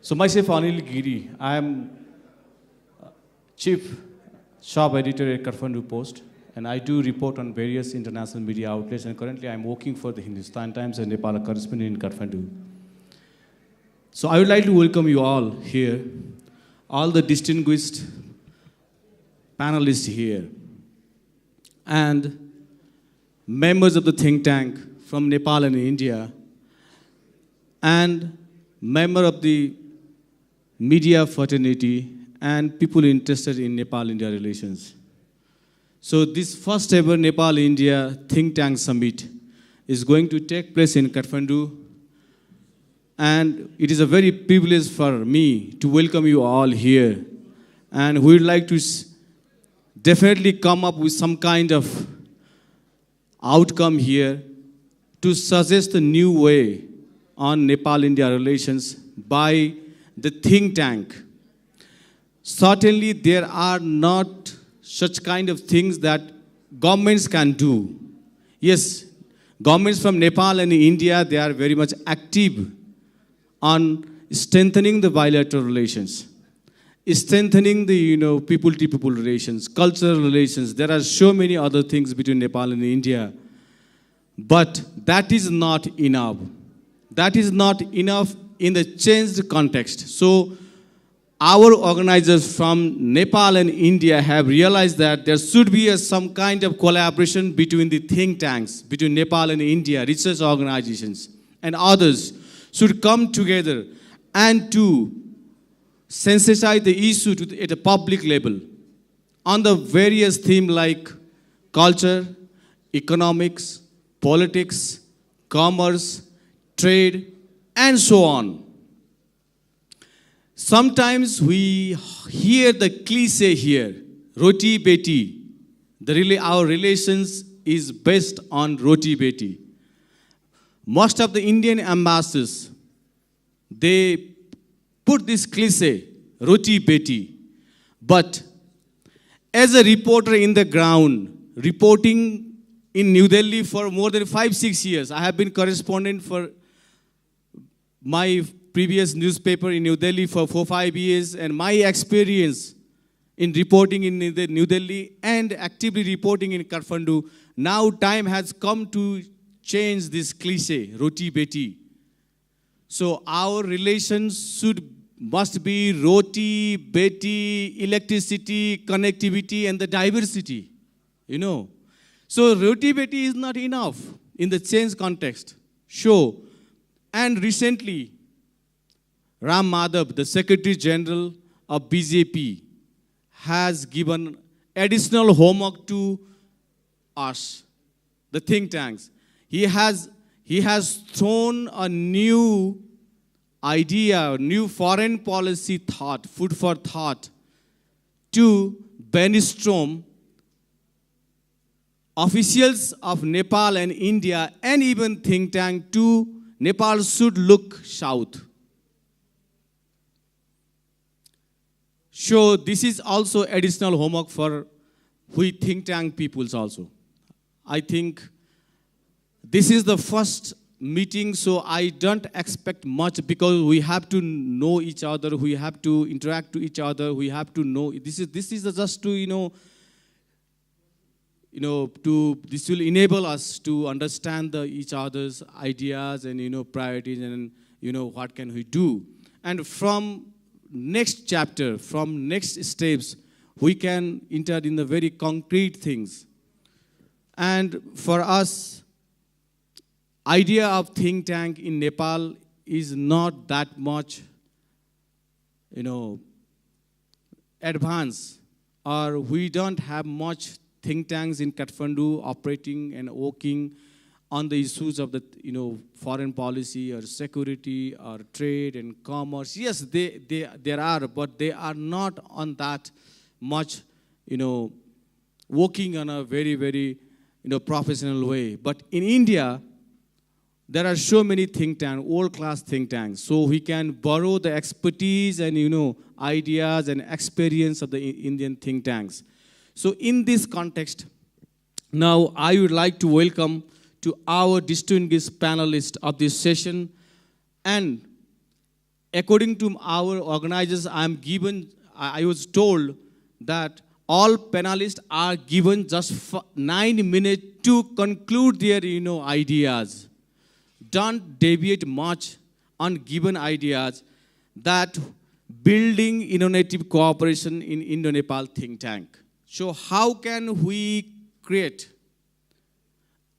So myself, Anil Giri. I am Chief Shop Editor at Kathmandu Post, and I do report on various international media outlets, and currently I'm working for the Hindustan Times and Nepal correspondent in Kathmandu. So I would like to welcome you all here, all the distinguished panelists here, and members of the think tank from Nepal and India, and member of the media fraternity, and people interested in Nepal-India relations. So this first ever Nepal-India think tank summit is going to take place in Kathmandu, and it is a very privilege for me to welcome you all here. And we would like to definitely come up with some kind of outcome here to suggest a new way on Nepal-India relations by the think tank. Certainly, there are not such kind of things that governments can do. Yes, governments from Nepal and India, they are very much active on strengthening the bilateral relations, strengthening the people-to-people relations, cultural relations. There are so many other things between Nepal and India. But that is not enough. That is not enough in the changed context. So our organizers from Nepal and India have realized that there should be some kind of collaboration between the think tanks, between Nepal and India, research organizations, and others should come together and to sensitize the issue at a public level on the various themes like culture, economics, politics, commerce, trade, and so on. Sometimes we hear the cliche here, roti beti. Our relations is based on roti beti. Most of the Indian ambassadors, they put this cliche, roti beti. But as a reporter in the ground, reporting in New Delhi for more than 5-6 years, I have been correspondent for my previous newspaper in New Delhi for 4-5 years, and my experience in reporting in New Delhi and actively reporting in Kathmandu, now time has come to change this cliche, roti beti. So our relations must be roti, beti, electricity, connectivity, and the diversity, So roti beti is not enough in the change context. Sure. And recently, Ram Madhav, the Secretary General of BJP, has given additional homework to us, the think tanks. He has thrown a new idea, new foreign policy thought, food for thought, to brainstorm officials of Nepal and India, and even think tank to Nepal should look south. So this is also additional homework for we think tank peoples also. I think this is the first meeting, so I don't expect much because we have to know each other, we have to interact to each other, we have to know. This is just to, this will enable us to understand each other's ideas and, priorities and, what can we do. And from next chapter, from next steps, we can enter in the very concrete things. And for us, idea of think tank in Nepal is not that much, advanced, or we don't have much think tanks in Kathmandu operating and working on the issues of the foreign policy or security or trade and commerce. Yes, there are, but they are not on that much, working on a very, very, professional way. But in India, there are so many think tanks, world-class think tanks. So we can borrow the expertise and, ideas and experience of the Indian think tanks. So in this context, now I would like to welcome to our distinguished panelists of this session, and according to our organizers, I was told that all panelists are given just 9 minutes to conclude their, ideas. Don't deviate much on given ideas that building innovative cooperation in Indo-Nepal think tank. So how can we create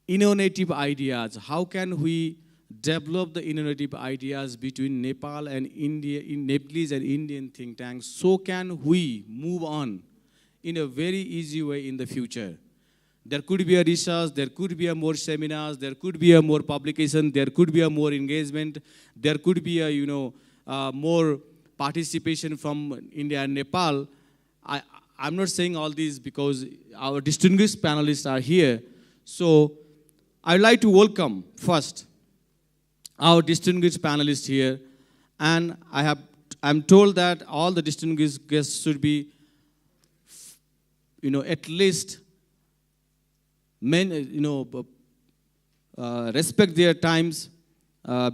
innovative ideas? How can we develop the innovative ideas between Nepal and India, in Nepalese and Indian think tanks? So can we move on in a very easy way in the future? There could be a research, there could be a more seminars, there could be a more publication, there could be a more engagement, there could be a, more participation from India and Nepal. I'm not saying all these because our distinguished panelists are here. So I'd like to welcome first our distinguished panelists here. And I'm told that all the distinguished guests should be, at least respect their times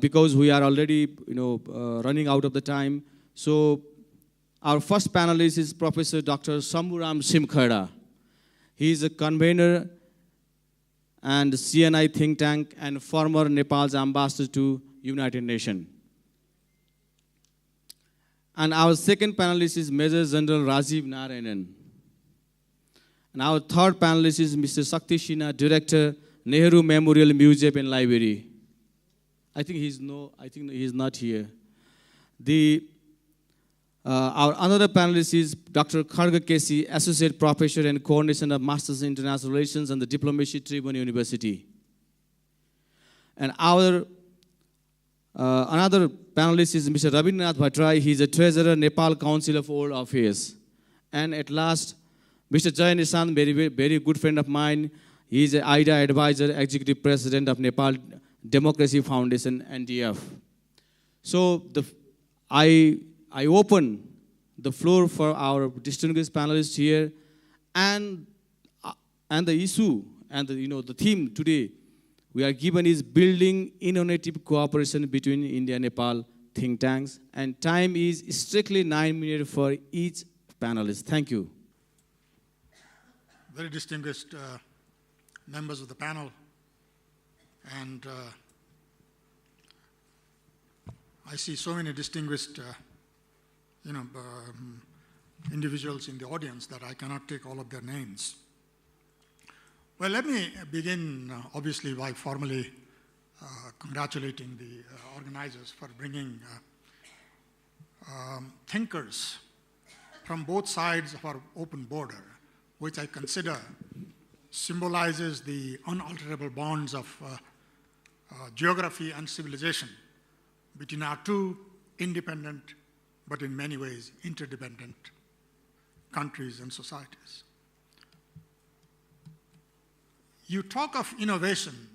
because we are already, running out of the time. So our first panelist is Professor Dr. Shambhu Simkhada. He is a convener and CNI think tank and former Nepal's ambassador to United Nations. And our second panelist is Major General Rajiv Narayanan. And our third panelist is Mr. Shakti Sinha, Director, Nehru Memorial Museum and Library. I think he's not here. Our another panelist is Dr. Khadga, Associate Professor and Coordination of Masters in International Relations and the Diplomacy, Tribhuvan University. And our another panelist is Mr. Rabindra Bhattarai. He is a Treasurer, Nepal Council of World Affairs. And at last, Mr. Nishant, very good friend of mine. He is an AIDIA Advisor, Executive President of Nepal Democracy Foundation, NDF. So I open the floor for our distinguished panelists here, and the issue and the theme today we are given is building innovative cooperation between India and Nepal think tanks, and time is strictly 9 minutes for each panelist. Thank you. Very distinguished members of the panel, and I see so many distinguished individuals in the audience that I cannot take all of their names. Well, let me begin, obviously, by formally congratulating the organizers for bringing thinkers from both sides of our open border, which I consider symbolizes the unalterable bonds of geography and civilization between our two independent, but in many ways interdependent countries and societies. You talk of innovation.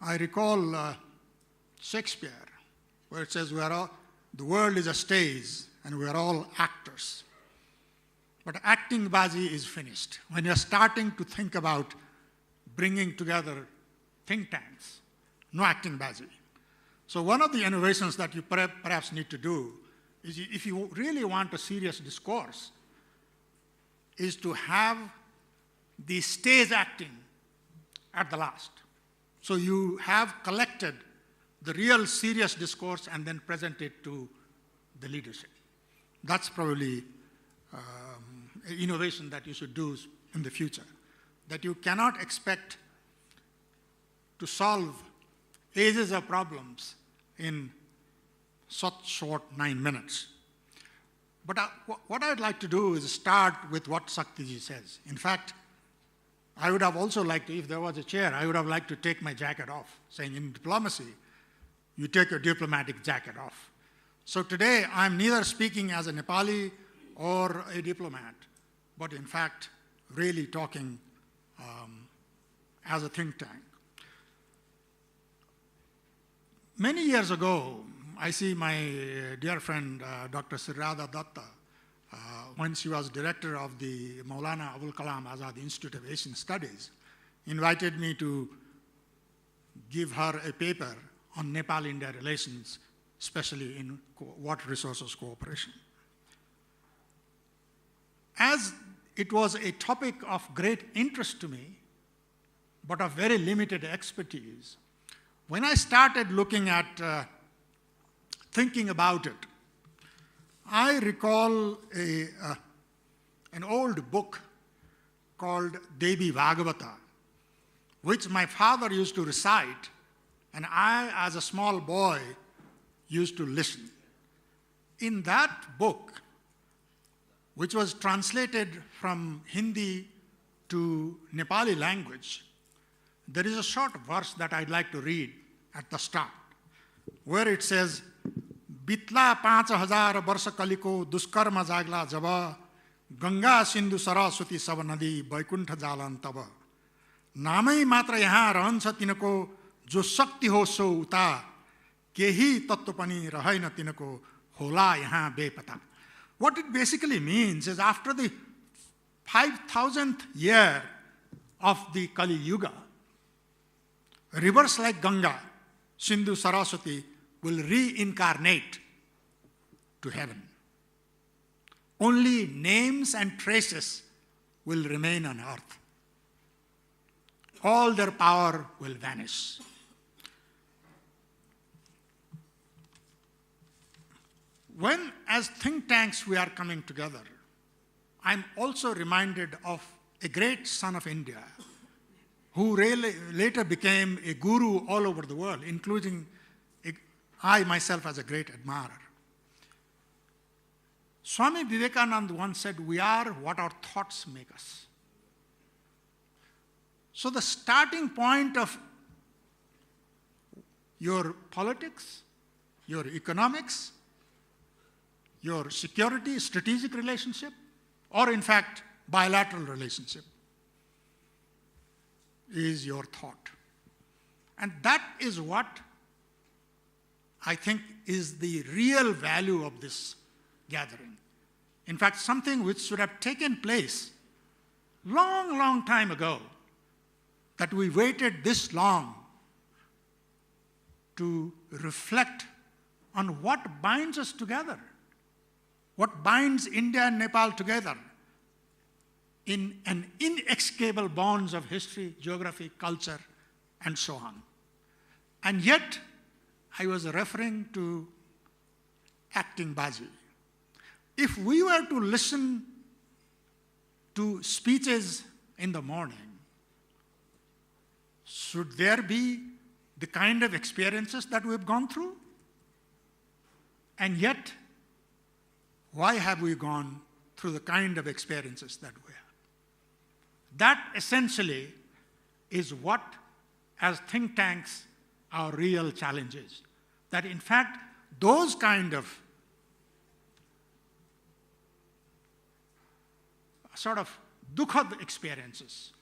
I recall Shakespeare, where it says the world is a stage and we are all actors. But acting bazi is finished. When you're starting to think about bringing together think tanks, no acting bazi. So one of the innovations that you perhaps need to do is, if you really want a serious discourse, is to have the stage acting at the last. So you have collected the real serious discourse and then present it to the leadership. That's probably innovation that you should do in the future, that you cannot expect to solve ages of problems in such short 9 minutes. But what I'd like to do is start with what Shaktiji says. In fact, I would have also liked to, if there was a chair, I would have liked to take my jacket off, saying in diplomacy, you take your diplomatic jacket off. So today, I'm neither speaking as a Nepali or a diplomat, but in fact, really talking as a think tank. Many years ago, I see my dear friend, Dr. Sirada Datta, when she was director of the Maulana Abul Kalam Azad Institute of Asian Studies, invited me to give her a paper on Nepal-India relations, especially in water resources cooperation. As it was a topic of great interest to me, but of very limited expertise, when I started looking at thinking about it, I recall an old book called Devi Bhagavata, which my father used to recite, and I, as a small boy, used to listen. In that book, which was translated from Hindi to Nepali language, there is a short verse that I'd like to read at the start, where it says, Bitla 5,000 वर्ष कलिको दुष्कर्म जागला जब गंगा सिन्धु सरस्वती सब नदी वैकुण्ठ जालन तब नामै मात्र यहाँ रहन्छ तिनको जो शक्ति हो सो उता केही तत्त्व पनि रहेन तिनको होला यहाँ बेपता. What it basically means is after the 5,000th year of the Kali Yuga, rivers like Ganga, Sindhu, Saraswati will reincarnate to heaven. Only names and traces will remain on earth. All their power will vanish. When, as think tanks, we are coming together, I'm also reminded of a great son of India who really later became a guru all over the world, including I myself as a great admirer. Swami Vivekananda once said, we are what our thoughts make us. So the starting point of your politics, your economics, your security, strategic relationship, or in fact, bilateral relationship, is your thought. And that is what I think is the real value of this gathering. In fact, something which should have taken place long, long time ago, that we waited this long to reflect on what binds us together, what binds India and Nepal together in an inextricable bonds of history, geography, culture, and so on. And yet, I was referring to acting Baji. If we were to listen to speeches in the morning, should there be the kind of experiences that we've gone through? And yet, why have we gone through the kind of experiences that we have? That essentially is what, as think tanks, our real challenge is. That in fact, those kind of sort of dukhad experiences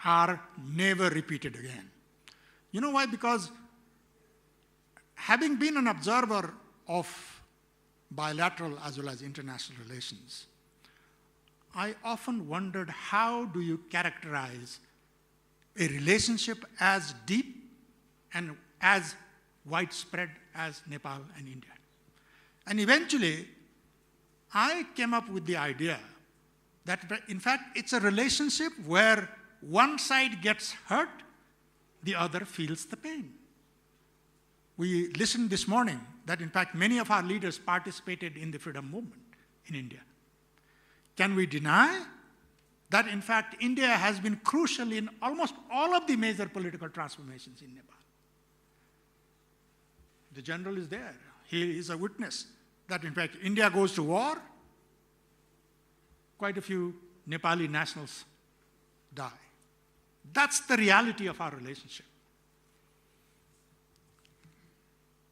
are never repeated again. You know why? Because having been an observer of bilateral as well as international relations, I often wondered, how do you characterize a relationship as deep and as widespread as Nepal and India? And eventually, I came up with the idea that in fact, it's a relationship where one side gets hurt, the other feels the pain. We listened this morning that in fact, many of our leaders participated in the freedom movement in India. Can we deny that in fact, India has been crucial in almost all of the major political transformations in Nepal? The general is there. He is a witness that in fact, India goes to war, quite a few Nepali nationals die. That's the reality of our relationship.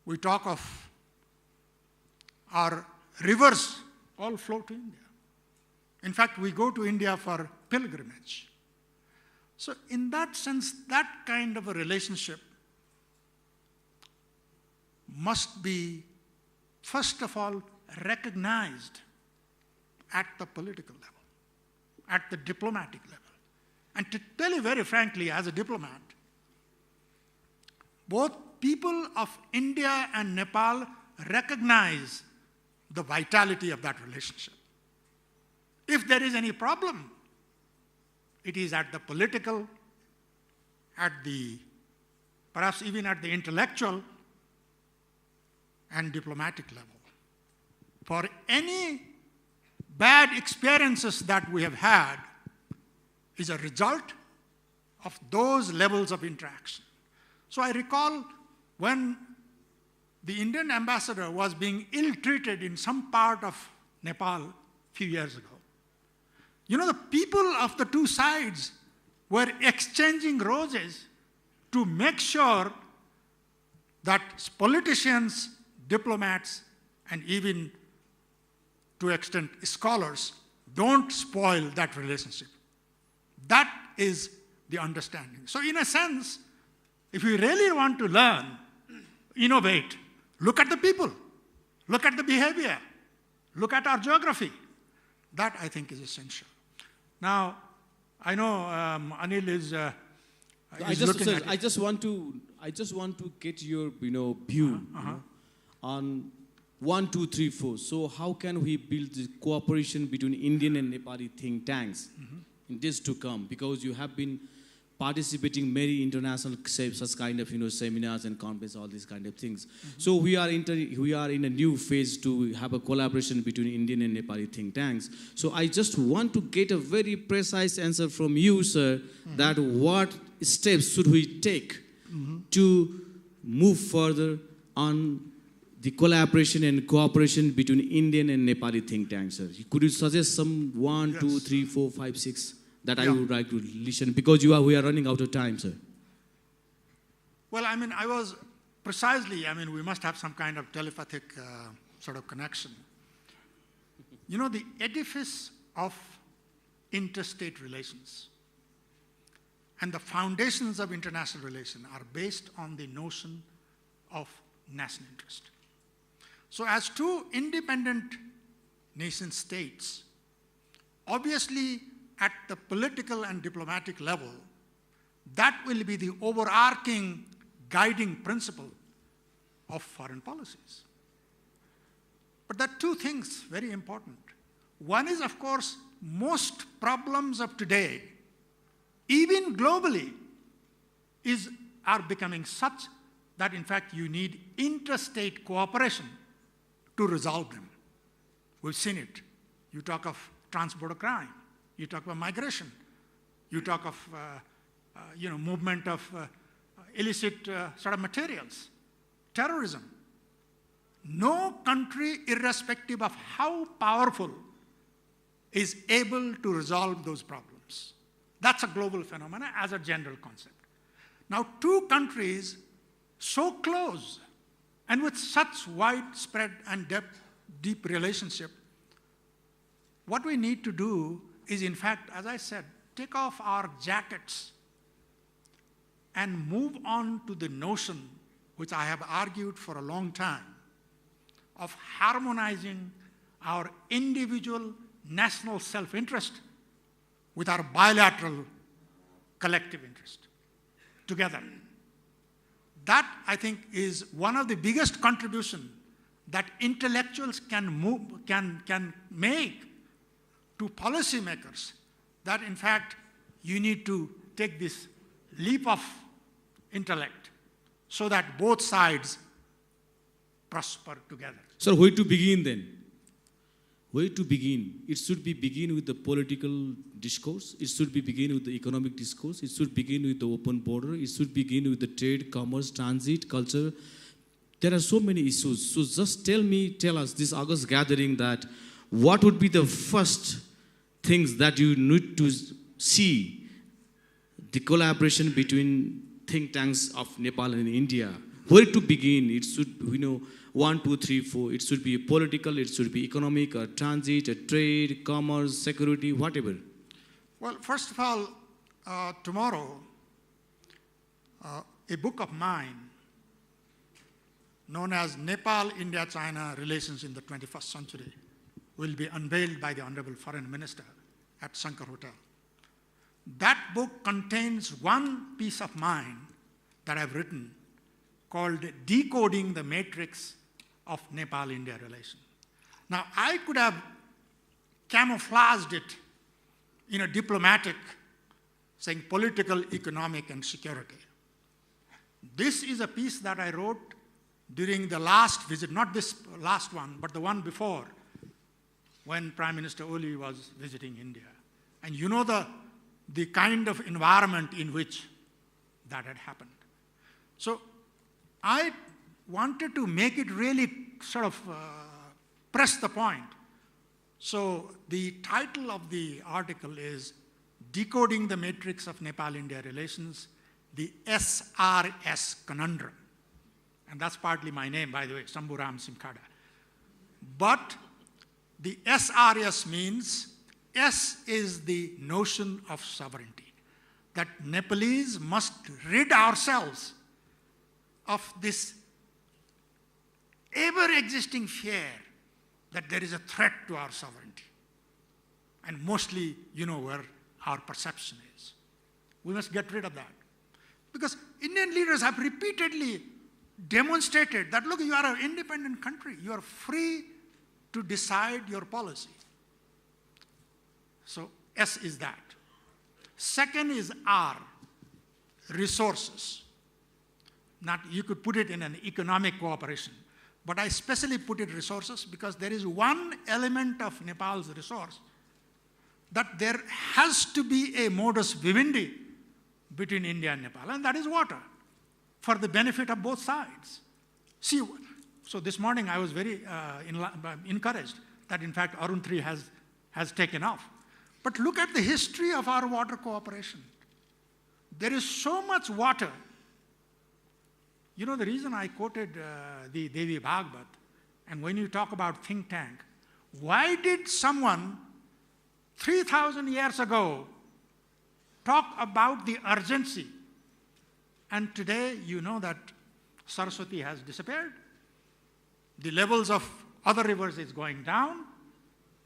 We talk of our rivers all flow to India. In fact, we go to India for pilgrimage. So in that sense, that kind of a relationship must be, first of all, recognized at the political level, at the diplomatic level. And to tell you very frankly, as a diplomat, both people of India and Nepal recognize the vitality of that relationship. If there is any problem, it is at the political, at the, perhaps even at the intellectual and diplomatic level. For any bad experiences that we have had is a result of those levels of interaction. So I recall when the Indian ambassador was being ill-treated in some part of Nepal a few years ago. You know, the people of the two sides were exchanging roses to make sure that politicians, diplomats, and even to extent scholars don't spoil that relationship. That is the understanding. So in a sense, if we really want to learn, innovate, look at the people, look at the behavior, look at our geography. That, I think, is essential. Now, I know Anil is looking at it. I just want to get your view on 1, 2, 3, 4. So how can we build the cooperation between Indian and Nepali think tanks in days to come? Because you have been participating many international such kind of seminars and conferences, all these kind of things. So we are in a new phase to have a collaboration between Indian and Nepali think tanks. So I just want to get a very precise answer from you, sir, that what steps should we take to move further on the collaboration and cooperation between Indian and Nepali think tanks, sir? Could you suggest some 1, 2, 3, 4, 5, 6? That I would like to listen, because we are running out of time, sir. Well, I mean, we must have some kind of telepathic sort of connection. You know, the edifice of interstate relations and the foundations of international relations are based on the notion of national interest. So as two independent nation states, obviously, at the political and diplomatic level, that will be the overarching guiding principle of foreign policies. But there are two things very important. One is, of course, most problems of today, even globally, are becoming such that, in fact, you need interstate cooperation to resolve them. We've seen it. You talk of transborder crime. You talk about migration. You talk of movement of illicit sort of materials, terrorism. No country, irrespective of how powerful, is able to resolve those problems. That's a global phenomenon as a general concept. Now, two countries so close and with such widespread and deep relationship, what we need to do is, in fact, as I said, take off our jackets and move on to the notion, which I have argued for a long time, of harmonizing our individual national self-interest with our bilateral collective interest together. That, I think, is one of the biggest contributions that intellectuals can make to policymakers, that in fact you need to take this leap of intellect so that both sides prosper together. So where to begin then? Where to begin? It should begin with the political discourse. It should begin with the economic discourse. It should begin with the open border. It should begin with the trade, commerce, transit, culture. There are so many issues. So just tell us this August gathering that what would be the first things that you need to see the collaboration between think tanks of Nepal and India. Where to begin? It should, 1, 2, 3, 4. It should be political, it should be economic, or transit, or trade, commerce, security, whatever. Well, first of all, tomorrow, a book of mine known as Nepal-India-China Relations in the 21st Century will be unveiled by the Honorable Foreign Minister at Shankar Hotel. That book contains one piece of mine that I've written called Decoding the Matrix of Nepal-India Relations. Now, I could have camouflaged it in a diplomatic, saying political, economic, and security. This is a piece that I wrote during the last visit, not this last one, but the one before, when Prime Minister Oli was visiting India. And you know the kind of environment in which that had happened. So I wanted to make it really sort of press the point. So the title of the article is Decoding the Matrix of Nepal-India Relations, the SRS Conundrum. And that's partly my name, by the way, Shambhu Simkhada. But the SRS means, S is the notion of sovereignty, that Nepalese must rid ourselves of this ever-existing fear that there is a threat to our sovereignty. And mostly, you know where our perception is. We must get rid of that. Because Indian leaders have repeatedly demonstrated that, look, you are an independent country. You are free to decide your policy. So S is that. Second is R, resources. Not, you could put it in an economic cooperation, but I specially put it resources because there is one element of Nepal's resource that there has to be a modus vivendi between India and Nepal, and that is water, for the benefit of both sides. See, so this morning I was very encouraged that in fact Arun 3 has taken off. But look at the history of our water cooperation. There is so much water. You know, the reason I quoted the Devi Bhagavad, and when you talk about think tank, why did someone 3,000 years ago talk about the urgency? And today, you know that Saraswati has disappeared. The levels of other rivers is going down,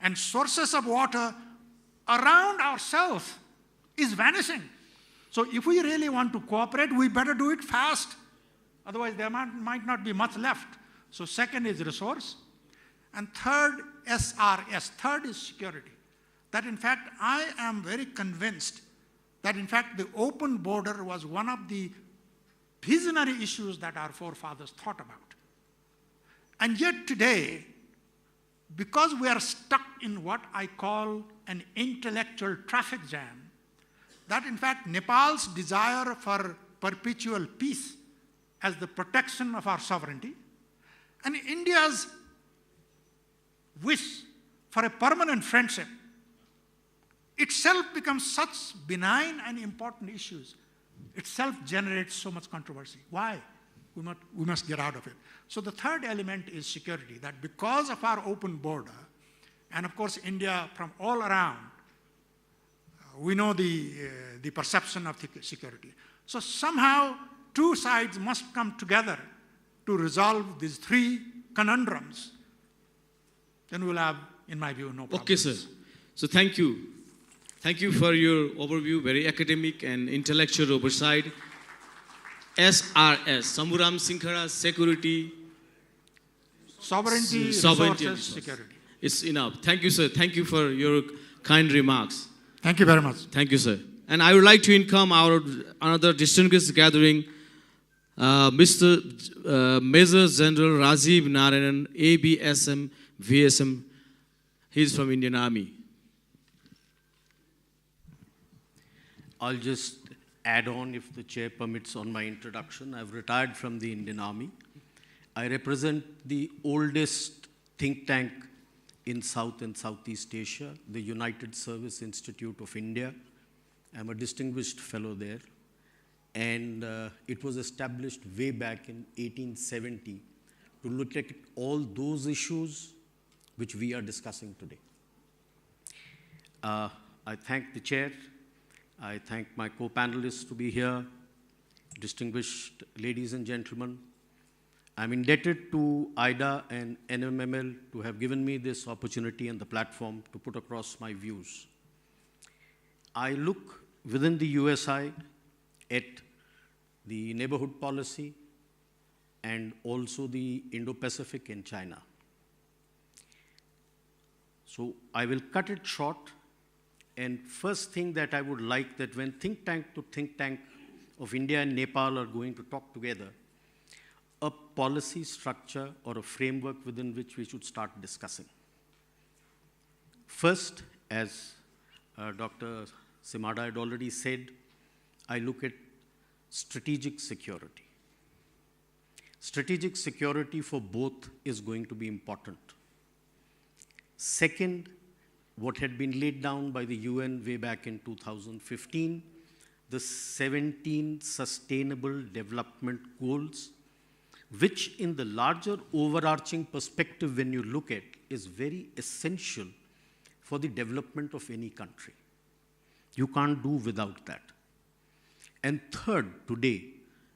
and sources of water around ourselves is vanishing. So if we really want to cooperate, we better do it fast. Otherwise, there might not be much left. So second is resource. And third, SRS. Third is security. That in fact, I am very convinced that in fact the open border was one of the visionary issues that our forefathers thought about. And yet today, because we are stuck in what I call an intellectual traffic jam, that in fact Nepal's desire for perpetual peace as the protection of our sovereignty, and India's wish for a permanent friendship itself becomes such benign and important issues, itself generates so much controversy. Why? We must get out of it. So the third element is security, that because of our open border, and of course India from all around, we know the perception of security. So somehow two sides must come together to resolve these three conundrums. Then we'll have, in my view, no problem. Okay, sir. So thank you. Thank you for your overview, very academic and intellectual oversight. SRS, Shambhu Simkhada, security, sovereignty, resources, security. It's enough. Thank you, sir. Thank you for your kind remarks. Thank you very much. Thank you, sir. And I would like to welcome our another distinguished gathering, Mr. Major General Rajiv Narayanan, AVSM, VSM. He's from Indian Army. I'll just add on, if the chair permits, on my introduction. I've retired from the Indian Army. I represent the oldest think tank in South and Southeast Asia, the United Service Institute of India. I'm a distinguished fellow there. And it was established way back in 1870 to look at all those issues which we are discussing today. I thank the chair. I thank my co-panelists to be here, distinguished ladies and gentlemen. I'm indebted to AIDIA and NMML to have given me this opportunity and the platform to put across my views. I look within the USI at the neighborhood policy, and also the Indo-Pacific and China. So I will cut it short. And first thing that I would like that when think tank to think tank of India and Nepal are going to talk together, a policy structure or a framework within which we should start discussing. First, as Dr. Simkhada had already said, I look at strategic security. Strategic security for both is going to be important. Second, what had been laid down by the UN way back in 2015, the 17 Sustainable Development Goals, which in the larger overarching perspective when you look at is very essential for the development of any country. You can't do without that. And third, today,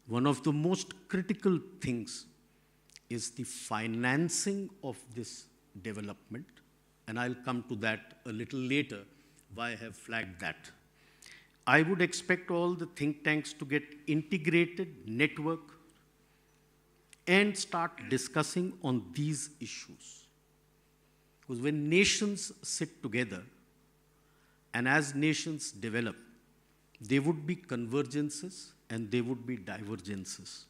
one of the most critical things is the financing of this development. And I'll come to that a little later, why I have flagged that. I would expect all the think tanks to get integrated, network, and start discussing on these issues. Because when nations sit together, and as nations develop, there would be convergences and there would be divergences.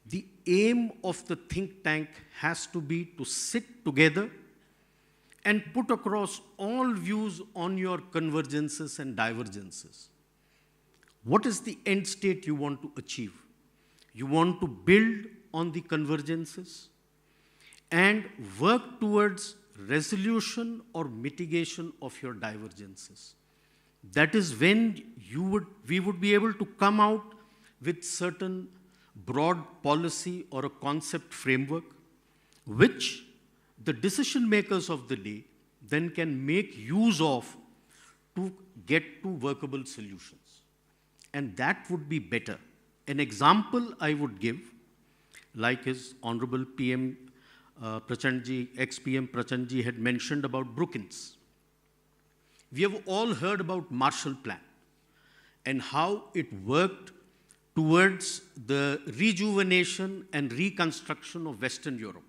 The aim of the think tank has to be to sit together and put across all views on your convergences and divergences. What is the end state you want to achieve? You want to build on the convergences and work towards resolution or mitigation of your divergences. That is when we would be able to come out with certain broad policy or a concept framework, which the decision makers of the day then can make use of to get to workable solutions. And that would be better. An example I would give, like his Honorable PM Prachandji, ex-PM Prachandji had mentioned about Brookings. We have all heard about Marshall Plan and how it worked towards the rejuvenation and reconstruction of Western Europe.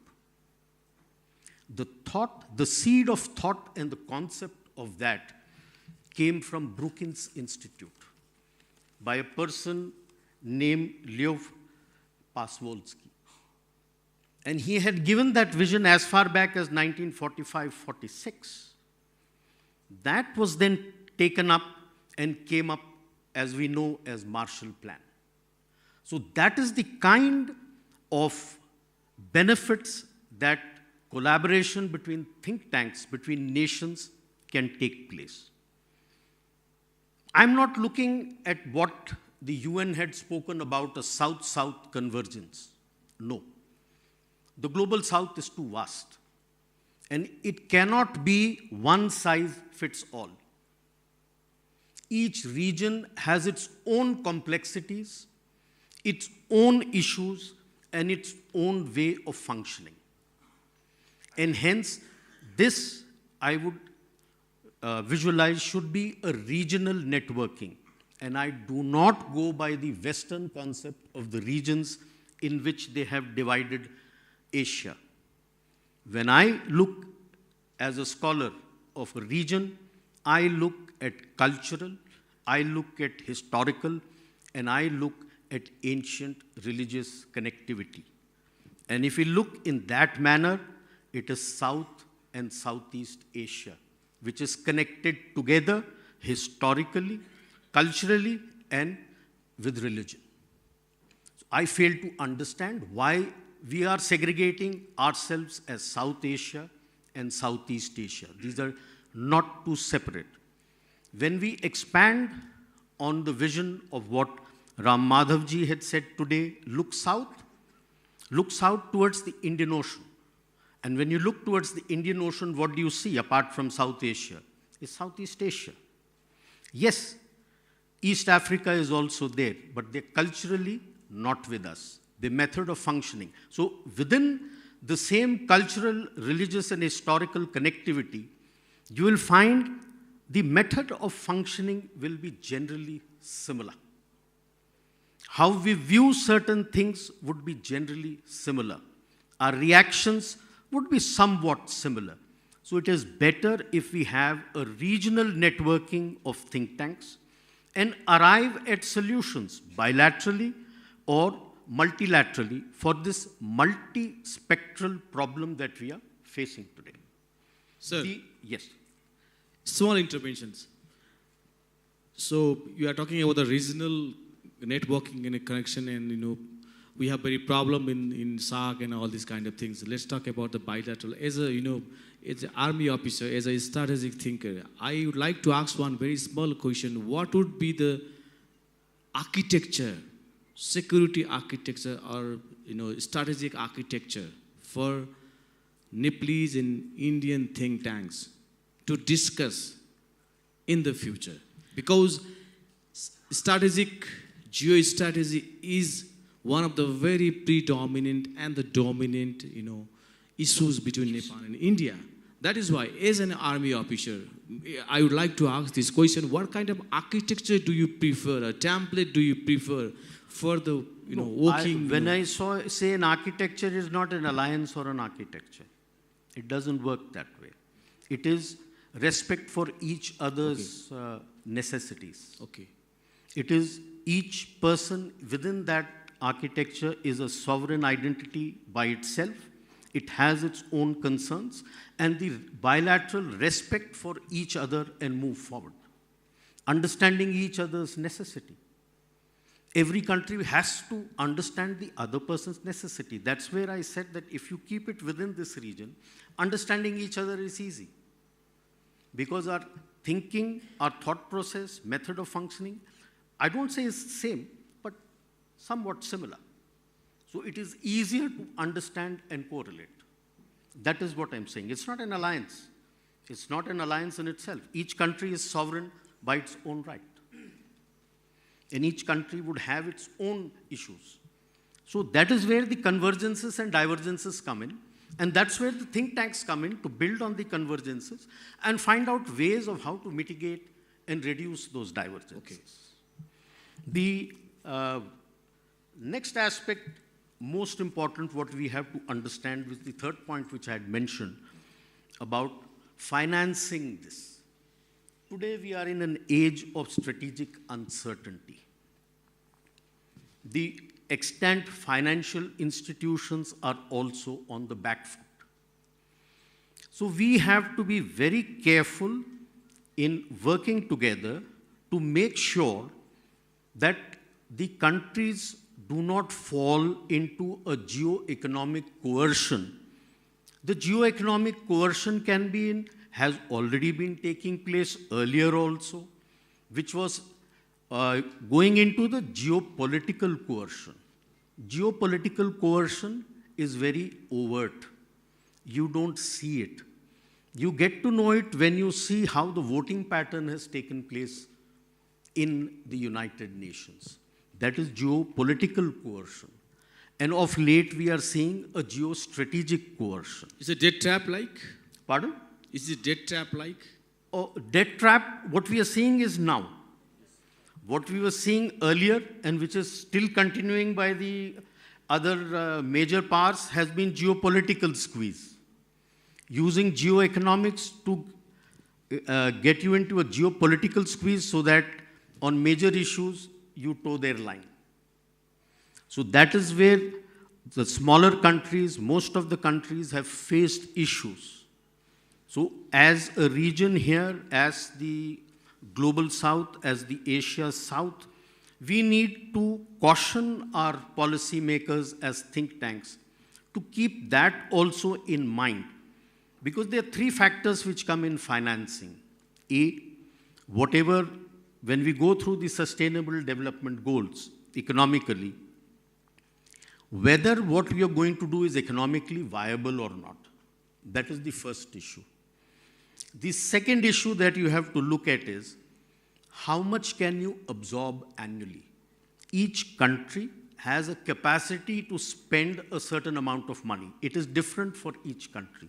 The thought, the seed of thought and the concept of that came from Brookings Institute by a person named Lev Pasvolsky. And he had given that vision as far back as 1945-46. That was then taken up and came up, as we know, as Marshall Plan. So that is the kind of benefits that collaboration between think tanks, between nations can take place. I'm not looking at what the UN had spoken about a South-South convergence. No. The global South is too vast. And it cannot be one size fits all. Each region has its own complexities, its own issues, and its own way of functioning. And hence, this, I would visualize, should be a regional networking. And I do not go by the Western concept of the regions in which they have divided Asia. When I look as a scholar of a region, I look at cultural, I look at historical, and I look at ancient religious connectivity. And if we look in that manner, it is South and Southeast Asia, which is connected together historically, culturally, and with religion. So I fail to understand why we are segregating ourselves as South Asia and Southeast Asia. These are not two separate. When we expand on the vision of what Ram Madhavji had said today, look south towards the Indian Ocean. And when you look towards the Indian Ocean, what do you see apart from South Asia? It's Southeast Asia. Yes, East Africa is also there, but they're culturally not with us. The method of functioning. So within the same cultural, religious, and historical connectivity, you will find the method of functioning will be generally similar. How we view certain things would be generally similar. Our reactions would be somewhat similar. So it is better if we have a regional networking of think tanks and arrive at solutions bilaterally or multilaterally for this multi-spectral problem that we are facing today. Sir, yes. Small interventions. So you are talking about the regional networking and a connection, and we have very problem in SAARC and all these kind of things. Let's talk about the bilateral. As as an army officer, as a strategic thinker, I would like to ask one very small question. What would be the architecture, security architecture, or strategic architecture for Nepalese and Indian think tanks to discuss in the future? Because strategic geostrategy is one of the very predominant and the dominant, issues between Nepal and India. That is why, as an army officer, I would like to ask this question: what kind of architecture do you prefer? A template do you prefer for the, working? When I say an architecture is not an alliance or an architecture. It doesn't work that way. It is respect for each other's necessities. Okay. It is each person within that architecture is a sovereign identity by itself. It has its own concerns, and the bilateral respect for each other and move forward. Understanding each other's necessity. Every country has to understand the other person's necessity. That's where I said that if you keep it within this region, understanding each other is easy. Because our thinking, our thought process, method of functioning, I don't say is the same, but somewhat similar. So it is easier to understand and correlate. That is what I'm saying. It's not an alliance. It's not an alliance in itself. Each country is sovereign by its own right. And each country would have its own issues. So that is where the convergences and divergences come in. And that's where the think tanks come in to build on the convergences and find out ways of how to mitigate and reduce those divergences. Okay. The next aspect, most important, what we have to understand with the third point which I had mentioned about financing this. Today we are in an age of strategic uncertainty. The extant financial institutions are also on the back foot. So we have to be very careful in working together to make sure that the countries do not fall into a geo-economic coercion. The geo-economic coercion has already been taking place earlier also, which was going into the geopolitical coercion. Geopolitical coercion is very overt. You don't see it. You get to know it when you see how the voting pattern has taken place in the United Nations. That is geopolitical coercion. And of late, we are seeing a geostrategic coercion. Is it debt trap-like? Pardon? Is it debt trap-like? Oh, debt trap, what we are seeing is now. What we were seeing earlier, and which is still continuing by the other major powers, has been geopolitical squeeze. Using geoeconomics to get you into a geopolitical squeeze so that on major issues, you toe their line. So that is where the smaller countries, most of the countries have faced issues. So as a region here, as the Global South, as the Asia South, we need to caution our policymakers as think tanks to keep that also in mind. Because there are three factors which come in financing. A, whatever, when we go through the sustainable development goals economically, whether what we are going to do is economically viable or not. That is the first issue. The second issue that you have to look at is how much can you absorb annually? Each country has a capacity to spend a certain amount of money. It is different for each country.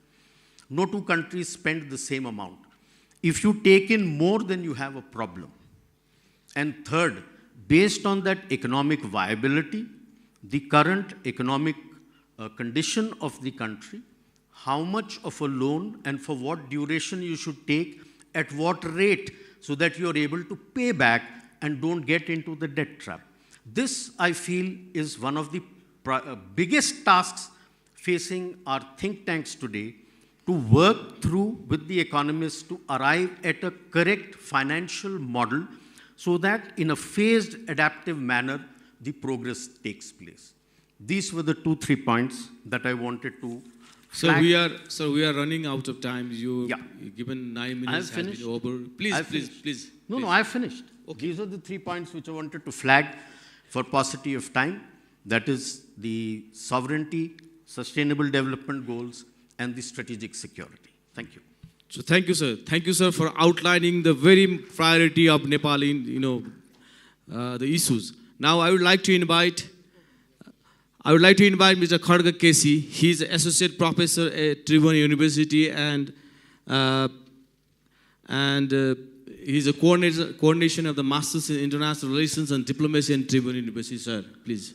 No two countries spend the same amount. If you take in more, then you have a problem. And third, based on that economic viability, the current economic condition of the country, how much of a loan and for what duration you should take, at what rate, so that you are able to pay back and don't get into the debt trap. This, I feel, is one of the biggest tasks facing our think tanks today, to work through with the economists to arrive at a correct financial model so that in a phased adaptive manner, the progress takes place. These were the 2-3 points that I wanted to flag. We are running out of time. You given 9 minutes I've finished. Has been over. Please. No, I've finished. Okay. These are the 3 points which I wanted to flag for paucity of time. That is the sovereignty, sustainable development goals, and the strategic security. Thank you. So thank you, sir. Thank you, sir, for outlining the very priority of Nepal in, the issues. Now I would like to invite Mr. Khadga Kesi. He's associate professor at Tribhuvan University and he's a coordination of the Masters in International Relations and Diplomacy in Tribhuvan University. Sir, please.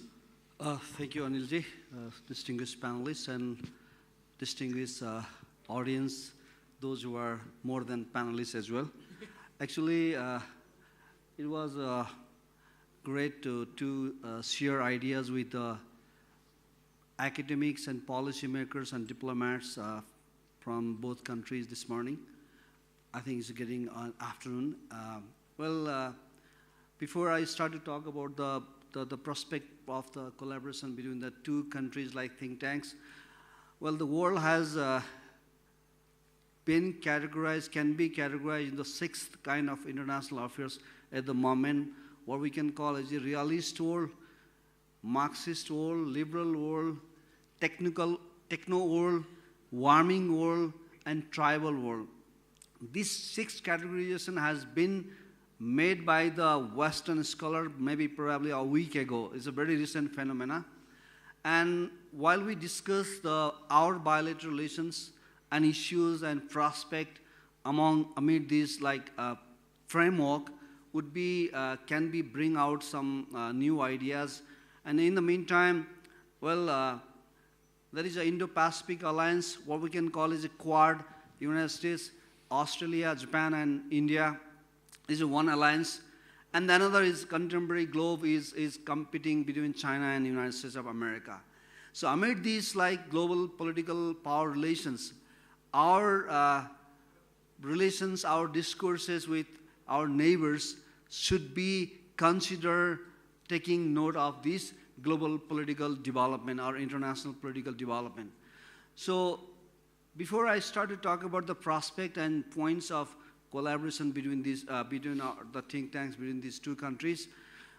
Thank you, Anilji, distinguished panelists and distinguished audience, those who are more than panelists as well. Actually, it was great to share ideas with academics and policymakers and diplomats from both countries this morning. I think it's getting afternoon. Before I start to talk about the prospect of the collaboration between the two countries like think tanks, well, the world has can be categorized in the 6th kind of international affairs at the moment, what we can call as a realist world, Marxist world, liberal world, techno world, warming world, and tribal world. This 6th categorization has been made by the Western scholar probably a week ago. It's a very recent phenomena. And while we discuss our bilateral relations and issues and prospect amid this framework can bring out some new ideas. And in the meantime, there is an Indo-Pacific alliance, what we can call is a Quad, United States, Australia, Japan, and India is one alliance. And another is contemporary globe is competing between China and the United States of America. So amid these global political power relations, our relations, our discourses with our neighbors should be considered taking note of this global political development or international political development. So before I start to talk about the prospect and points of collaboration between these, the think tanks between these two countries,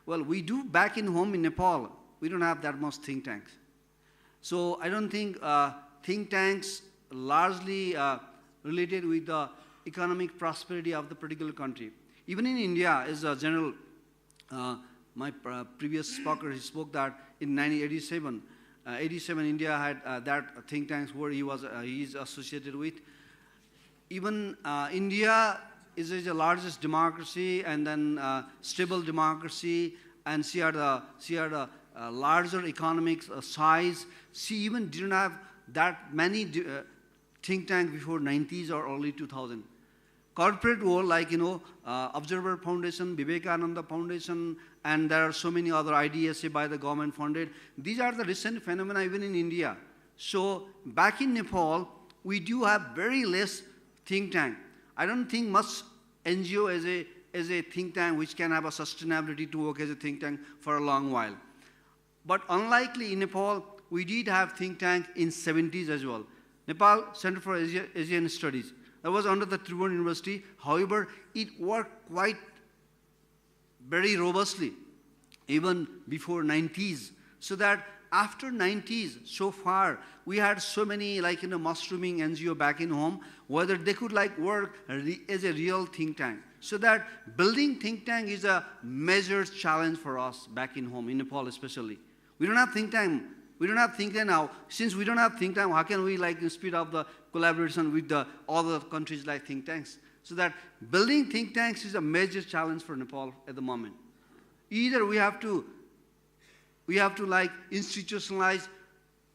well, we do back in home in Nepal, we don't have that much think tanks. So I don't think think tanks largely related with the economic prosperity of the particular country. Even in India, as a general, my previous speaker, he spoke that in 1987, India had that think tanks where he is associated with. Even India is the largest democracy and then stable democracy, and she had a larger economic size. She even didn't have that many think tanks before 90s or early 2000. Corporate world Observer Foundation, Vivekananda Foundation, and there are so many other IDSA by the government funded. These are the recent phenomena even in India. So back in Nepal, we do have very less think tank. I don't think much NGO as a think tank which can have a sustainability to work as a think tank for a long while. But unlikely in Nepal, we did have think tank in 70s as well. Nepal Center for Asian Studies. That was under the Tribhuvan University. However, it worked quite very robustly, even before 90s. So that after 90s, so far, we had so many mushrooming NGO back in home, whether they could work as a real think tank. So that building think tank is a major challenge for us back in home, in Nepal especially. We don't have think tank. We don't have think tank now. Since we don't have think tank, how can we speed up the collaboration with the other countries like think tanks? So that building think tanks is a major challenge for Nepal at the moment. Either we have to like institutionalize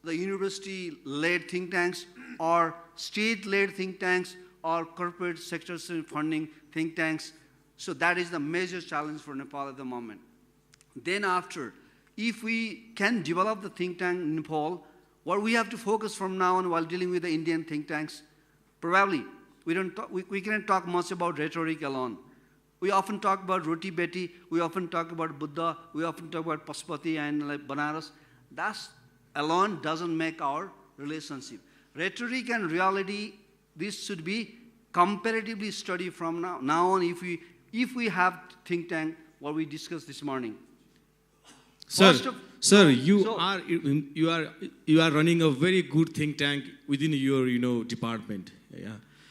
the university-led think tanks or state-led think tanks or corporate sector funding think tanks. So that is the major challenge for Nepal at the moment. Then after, if we can develop the think tank in Nepal, what we have to focus from now on while dealing with the Indian think tanks, probably we cannot talk much about rhetoric alone. We often talk about Roti Beti, we often talk about Buddha, we often talk about Pasupati and like Banaras. That alone doesn't make our relationship. Rhetoric and reality, this should be comparatively studied from now on if we have think tank, what we discussed this morning. Sir, you are running a very good think tank within your department. Yeah.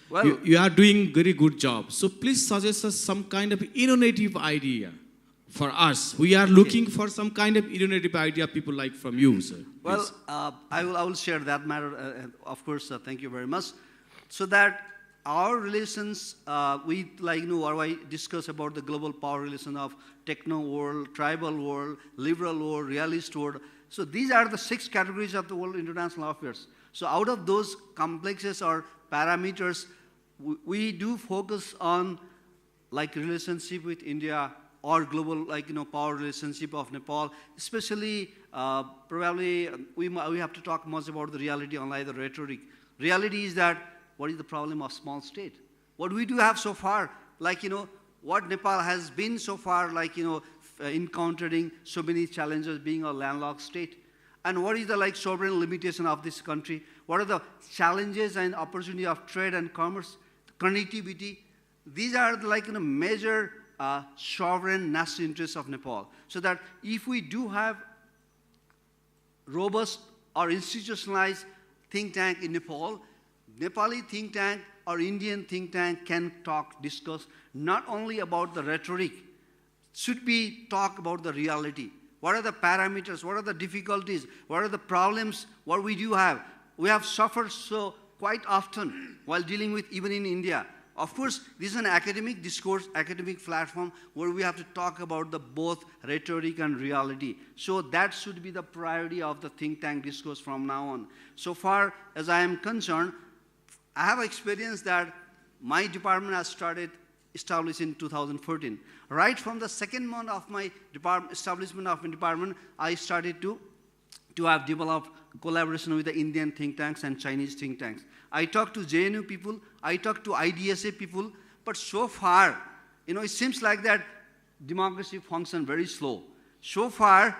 Well, you are doing very good job. So please suggest us some kind of innovative idea for us. We are looking for some kind of innovative idea, people like from you, sir. Well, I will share that matter, of course, thank you very much. So that our relations, we what I discuss about the global power relation of techno world, tribal world, liberal world, realist world. So these are the 6 categories of the world international affairs. So out of those complexes or parameters, we do focus on like relationship with India or global power relationship of Nepal, especially probably we have to talk much about the reality unlike the rhetoric. Reality is that what is the problem of small state? What we do have so far, what Nepal has been so far, encountering so many challenges being a landlocked state. And what is the sovereign limitation of this country? What are the challenges and opportunity of trade and commerce, connectivity? These are major sovereign national interests of Nepal. So that if we do have robust or institutionalized think tank in Nepal, Nepali think tank or Indian think tank can discuss not only about the rhetoric, should be talk about the reality. What are the parameters? What are the difficulties? What are the problems? What we do have? We have suffered so quite often while dealing with even in India. Of course, this is an academic discourse, academic platform where we have to talk about the both rhetoric and reality. So that should be the priority of the think tank discourse from now on. So far as I am concerned, I have experienced that my department has established in 2014. Right from the second month of my establishment of my department, I started to have developed collaboration with the Indian think tanks and Chinese think tanks. I talked to JNU people, I talked to IDSA people, but so far, it seems like that democracy functions very slow. So far,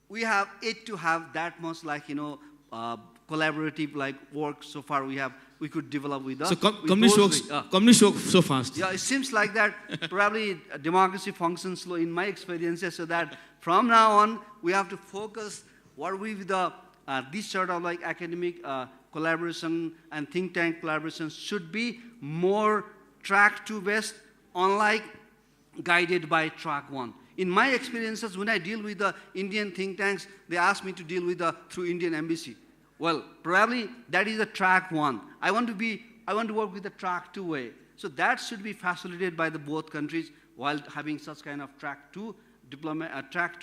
we have yet to have that much collaborative work so far we could develop with us. So communist work so fast. Yeah, it seems like that probably democracy functions slow in my experiences, so that from now on we have to focus what we with this sort of academic collaboration and think tank collaboration should be more track 2 based, unlike guided by track 1. In my experiences, when I deal with the Indian think tanks, they ask me to deal with through Indian embassy. Well, probably that is the track 1. I want to work with the track 2 way. So that should be facilitated by the both countries while having such kind of track 2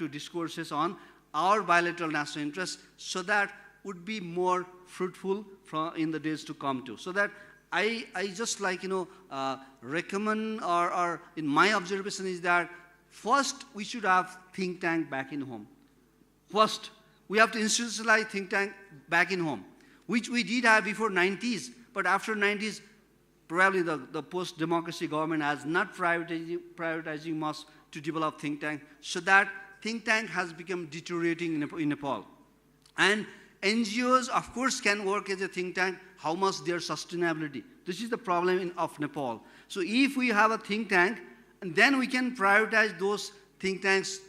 discourses on our bilateral national interests, so that would be more fruitful in the days to come too. So that I just recommend or in my observation is that first we should have think tank back in home. First, we have to institutionalize think tank back in home, which we did have before 90s, but after 90s, probably the post-democracy government has not prioritizing much to develop think tank, so that think tank has become deteriorating in Nepal. And NGOs, of course, can work as a think tank, how much their sustainability. This is the problem of Nepal. So if we have a think tank, and then we can prioritize those think tanks,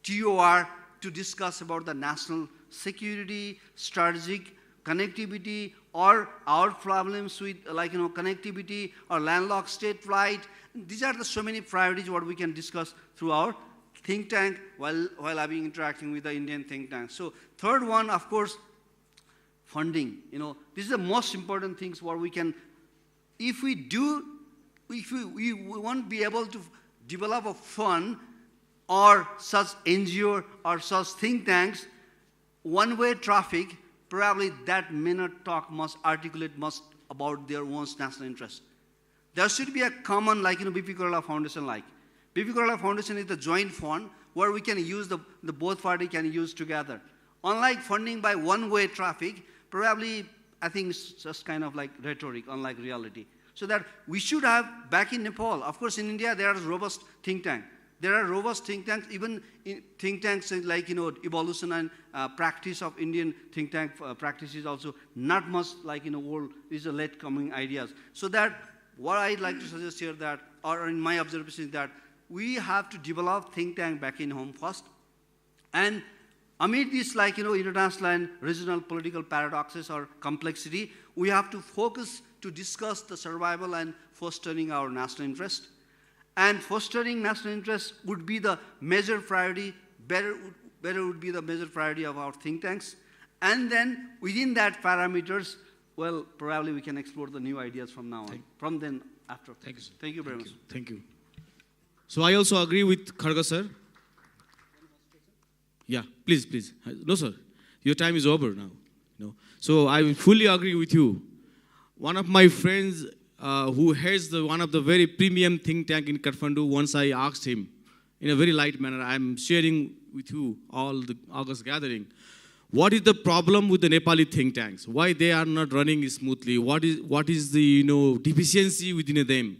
TOR, to discuss about the national security, strategic connectivity, or our problems with connectivity or landlocked state flight. These are the so many priorities what we can discuss through our think tank while interacting with the Indian think tank. So third one, of course, funding. This is the most important things what we can, if we won't be able to develop a fund or such NGO or such think tanks, one-way traffic, probably that may not talk much, articulate much about their own national interest. There should be a common, like, BP Kerala Foundation like. BP Kerala Foundation is the joint fund where we can use the both party can use together. Unlike funding by one-way traffic, probably I think it's just kind of like rhetoric, unlike reality. So that we should have, back in Nepal, of course in India there are robust think tanks. There are robust think tanks, even in think tanks like, evolution and practice of Indian think tank practice is also not much like in the world, these are late coming ideas. So that what I'd like to suggest here that, or in my observation is that we have to develop think tank back in home first. And amid this like, international and regional political paradoxes or complexity, we have to focus to discuss the survival and fostering our national interest. And fostering national interest would be the major priority, better would be the major priority of our think tanks. And then within that parameters, well, probably we can explore the new ideas from now on, from then after. Thank you, sir. Thank you very much. Thank you. So I also agree with Khadga, sir. Yeah, please. No, sir. Your time is over now. So I fully agree with you. One of my friends who heads one of the very premium think tank in Kathmandu, once I asked him, in a very light manner, I'm sharing with you all the August gathering, what is the problem with the Nepali think tanks? Why they are not running smoothly? What is the deficiency within them?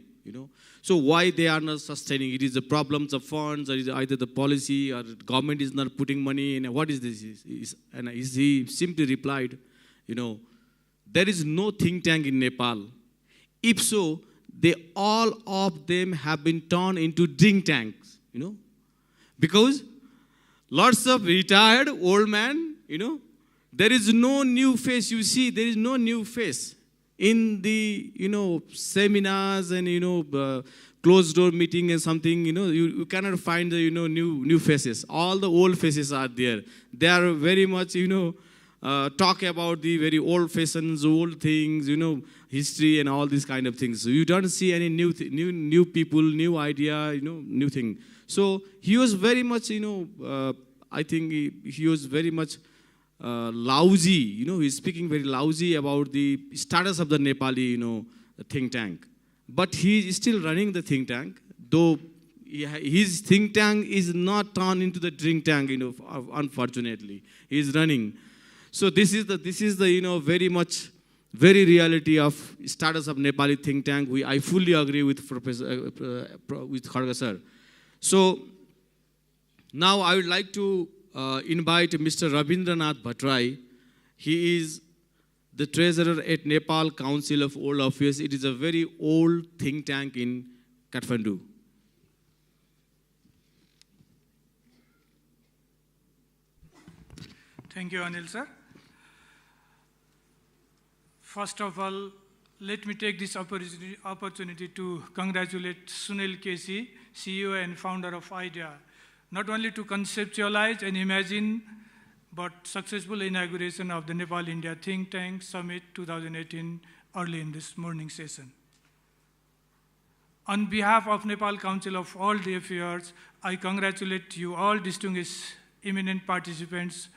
So why they are not sustaining? It is the problems of funds, or is either the policy, or the government is not putting money in. What is this? And he simply replied, there is no think tank in Nepal. If so, all of them have been turned into drink tanks, because lots of retired old men, there is no new face. You see, there is no new face in the, seminars and, closed door meeting and something, you cannot find the, new faces. All the old faces are there. They are very much, talk about the very old fashions, old things, history and all these kind of things. So you don't see any new people, new idea, new thing. So he was very much, I think he was very much lousy, he's speaking very lousy about the status of the Nepali, think tank. But he is still running the think tank, though his think tank is not turned into the drink tank, unfortunately. He is running. So this is the very reality of status of Nepali think tank. I fully agree with with Khadga sir. So now I would like to invite Mr. Rabindra Nath Bhattarai. He is the treasurer at Nepal Council of Old Affairs. It is a very old think tank in Kathmandu. Thank you, Anil sir. First of all, let me take this opportunity to congratulate Sunil Kesi, CEO and founder of AIDIA, not only to conceptualize and imagine, but successful inauguration of the Nepal-India Think Tank Summit 2018 early in this morning session. On behalf of Nepal Council of All the Affairs, I congratulate you all distinguished eminent participants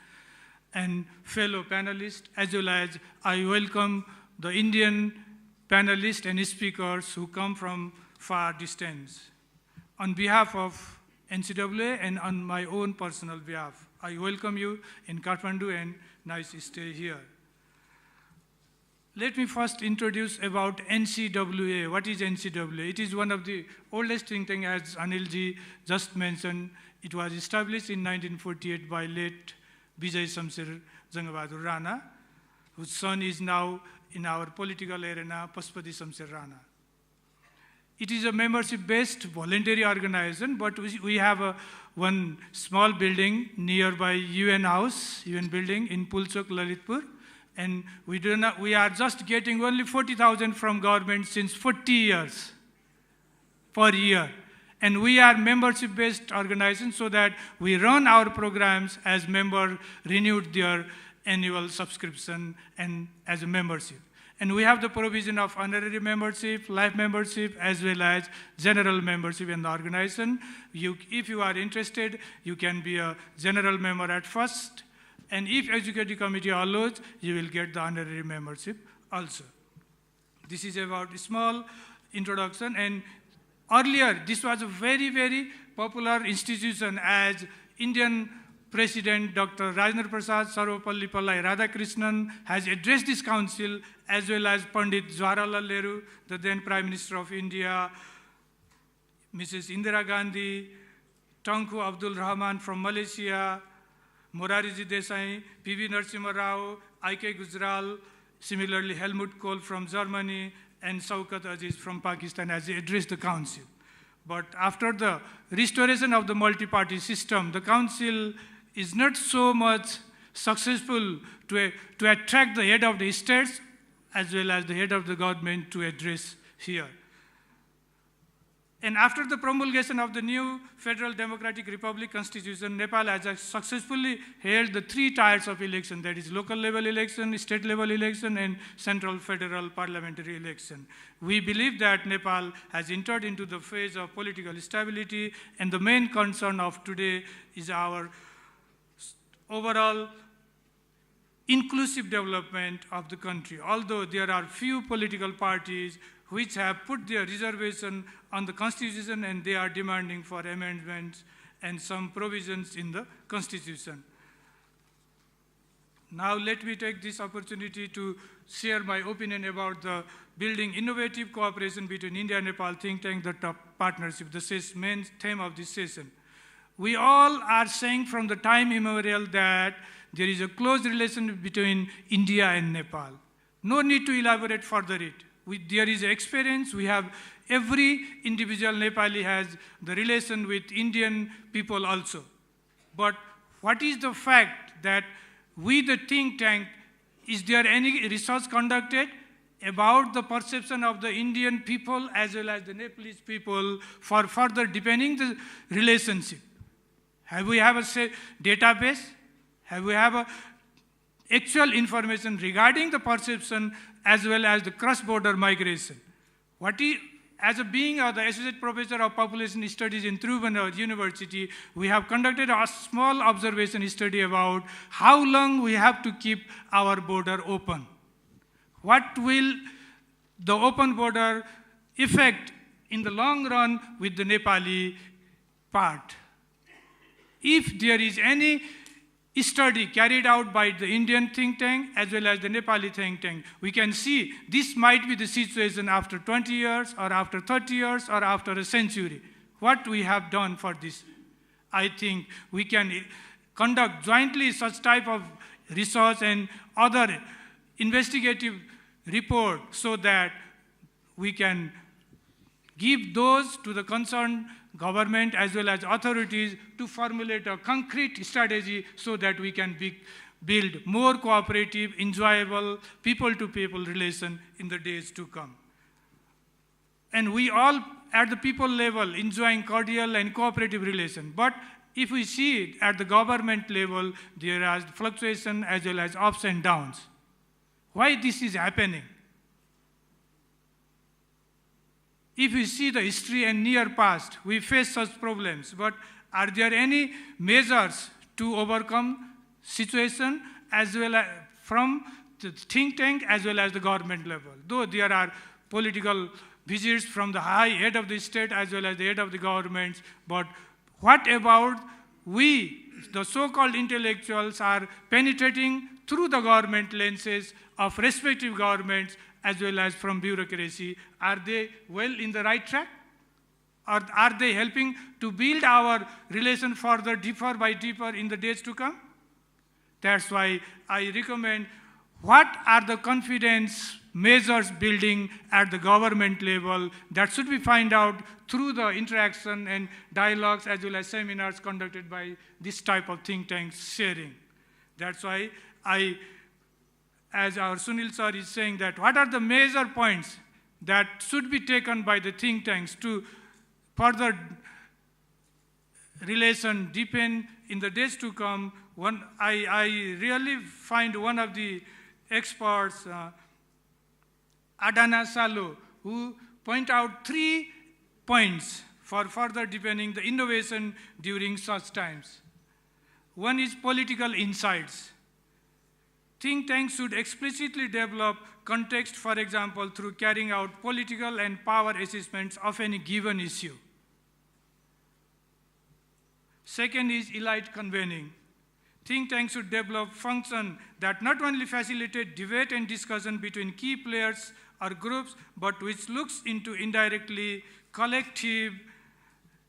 and fellow panelists, as well as I welcome the Indian panelists and speakers who come from far distance. On behalf of NCWA and on my own personal behalf, I welcome you in Kathmandu and nice stay here. Let me first introduce about NCWA. What is NCWA? It is one of the oldest think tanks, as Anilji just mentioned. It was established in 1948 by late Vijay Shamsher Jangabahadur Rana, whose son is now in our political arena, Pashupati Shamsher Rana. It is a membership-based voluntary organization, but we have one small building nearby UN House, UN building in Pulchok, Lalitpur, and we are just getting only 40,000 from government since 40 years per year. And we are membership-based organization so that we run our programs as members renewed their annual subscription and as a membership. And we have the provision of honorary membership, life membership, as well as general membership in the organization. If you are interested, you can be a general member at first. And if executive committee allows, you will get the honorary membership also. This is about a small introduction. And earlier, this was a very, very popular institution as Indian President Dr. Rajendra Prasad Sarvapalli Pallai Radhakrishnan has addressed this council, as well as Pandit Jawaharlal Nehru, the then Prime Minister of India, Mrs. Indira Gandhi, Tunku Abdul Rahman from Malaysia, Morariji Desai, P.V. Narasimha Rao, I.K. Gujral, similarly Helmut Kohl from Germany, and Shaukat Aziz from Pakistan as they addressed the council. But after the restoration of the multi-party system, the council is not so much successful to attract the head of the states as well as the head of the government to address here. And after the promulgation of the new Federal Democratic Republic Constitution, Nepal has successfully held the 3 tiers of election, that is local level election, state level election, and central federal parliamentary election. We believe that Nepal has entered into the phase of political stability, and the main concern of today is our overall inclusive development of the country. Although there are few political parties which have put their reservation on the Constitution and they are demanding for amendments and some provisions in the Constitution. Now let me take this opportunity to share my opinion about the building innovative cooperation between India and Nepal think tank, the top partnership, the main theme of this session. We all are saying from the time immemorial that there is a close relation between India and Nepal. No need to elaborate further it. There is experience. We have every individual Nepali has the relation with Indian people also. But what is the fact that we, the think tank, is there any research conducted about the perception of the Indian people as well as the Nepalese people for further deepening the relationship? Have we have a database? Have we have a actual information regarding the perception as well as the cross-border migration? As a being the Associate Professor of Population Studies in Tribhuvan University, we have conducted a small observation study about how long we have to keep our border open. What will the open border affect in the long run with the Nepali part? If there is any study carried out by the Indian think tank as well as the Nepali think tank, we can see this might be the situation after 20 years or after 30 years or after a century. What we have done for this? I think we can conduct jointly such type of research and other investigative report so that we can give those to the concerned government as well as authorities to formulate a concrete strategy so that we can build more cooperative, enjoyable, people-to-people relation in the days to come. And we all, at the people level, enjoying cordial and cooperative relation. But if we see it at the government level, there are fluctuation as well as ups and downs. Why this is happening? If we see the history and near past, we face such problems, but are there any measures to overcome situation as well as from the think tank as well as the government level? Though there are political visits from the high head of the state as well as the head of the governments, but what about we, the so-called intellectuals, are penetrating through the government lenses of respective governments as well as from bureaucracy? Are they well in the right track? Or are they helping to build our relation further, deeper by deeper in the days to come? That's why I recommend what are the confidence measures building at the government level that should be found out through the interaction and dialogues as well as seminars conducted by this type of think tanks sharing. That's why as our Sunil sir is saying, that what are the major points that should be taken by the think tanks to further relation deepen in the days to come. I really find one of the experts, Adana Salo, who point out 3 points for further deepening the innovation during such times. One is political insights. Think tanks should explicitly develop context, for example, through carrying out political and power assessments of any given issue. Second is elite convening. Think tanks should develop function that not only facilitate debate and discussion between key players or groups, but which looks into indirectly collective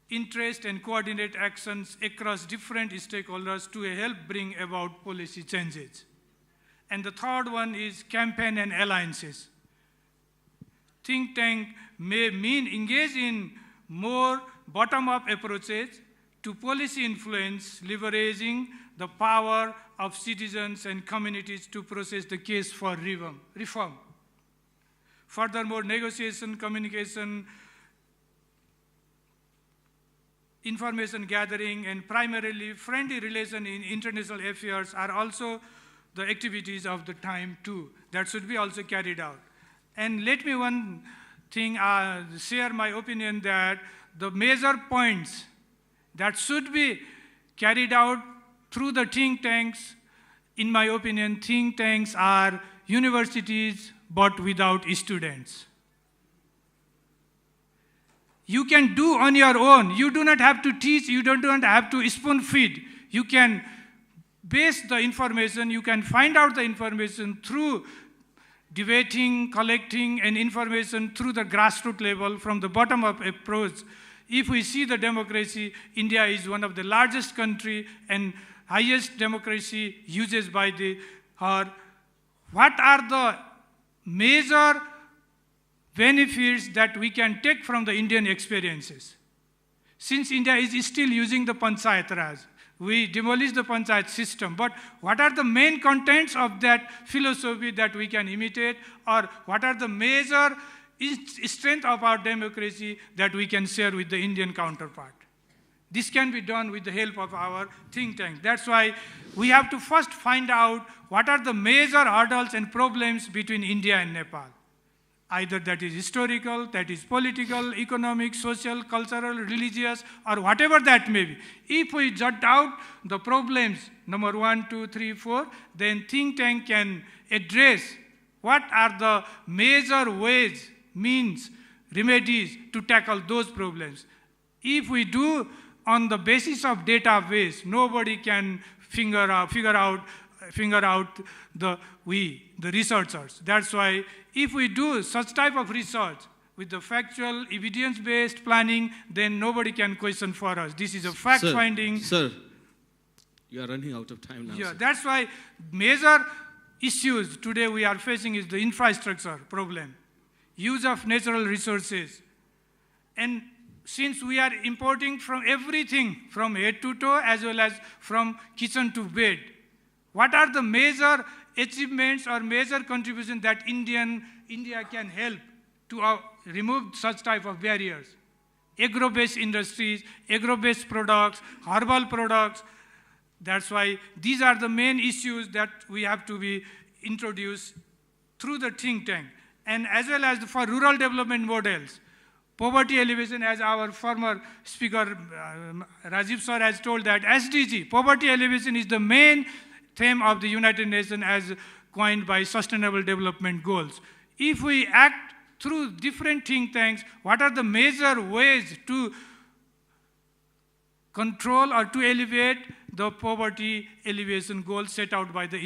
interest and coordinate actions across different stakeholders to help bring about policy changes. And the third one is campaign and alliances. Think tank may mean engage in more bottom-up approaches to policy influence, leveraging the power of citizens and communities to process the case for reform. Furthermore, negotiation, communication, information gathering, and primarily friendly relation in international affairs are also the activities of the time too. That should be also carried out. And let me one thing share my opinion that the major points that should be carried out through the think tanks, in my opinion, think tanks are universities but without students. You can do on your own. You do not have to teach, you don't have to spoon feed. You can base the information, you can find out the information through debating, collecting, and information through the grassroots level from the bottom-up approach. If we see the democracy, India is one of the largest country and highest democracy uses by her. What are the major benefits that we can take from the Indian experiences? Since India is still using the Panchayat Raj, we demolished the Panchayat system, but what are the main contents of that philosophy that we can imitate, or what are the major strength of our democracy that we can share with the Indian counterpart? This can be done with the help of our think tank. That's why we have to first find out what are the major hurdles and problems between India and Nepal. Either that is historical, that is political, economic, social, cultural, religious, or whatever that may be. If we jot out the problems, number 1, 2, 3, 4, then think tank can address what are the major ways, means, remedies to tackle those problems. If we do on the basis of database, nobody can figure out the researchers. That's why if we do such type of research with the factual, evidence-based planning, then nobody can question for us. This is a fact-finding. Sir, you are running out of time now. Yeah, sir. That's why major issues today we are facing is the infrastructure problem, use of natural resources. And since we are importing from everything, from head to toe, as well as from kitchen to bed, what are the major achievements or major contributions that India can help to remove such type of barriers? Agro-based industries, agro-based products, herbal products. That's why these are the main issues that we have to be introduced through the think tank. And as well as for rural development models, poverty alleviation, as our former speaker, Rajiv sir has told that SDG, poverty alleviation is the main theme of the United Nations as coined by Sustainable Development Goals. If we act through different think tanks, what are the major ways to control or to elevate the poverty alleviation goals set out by the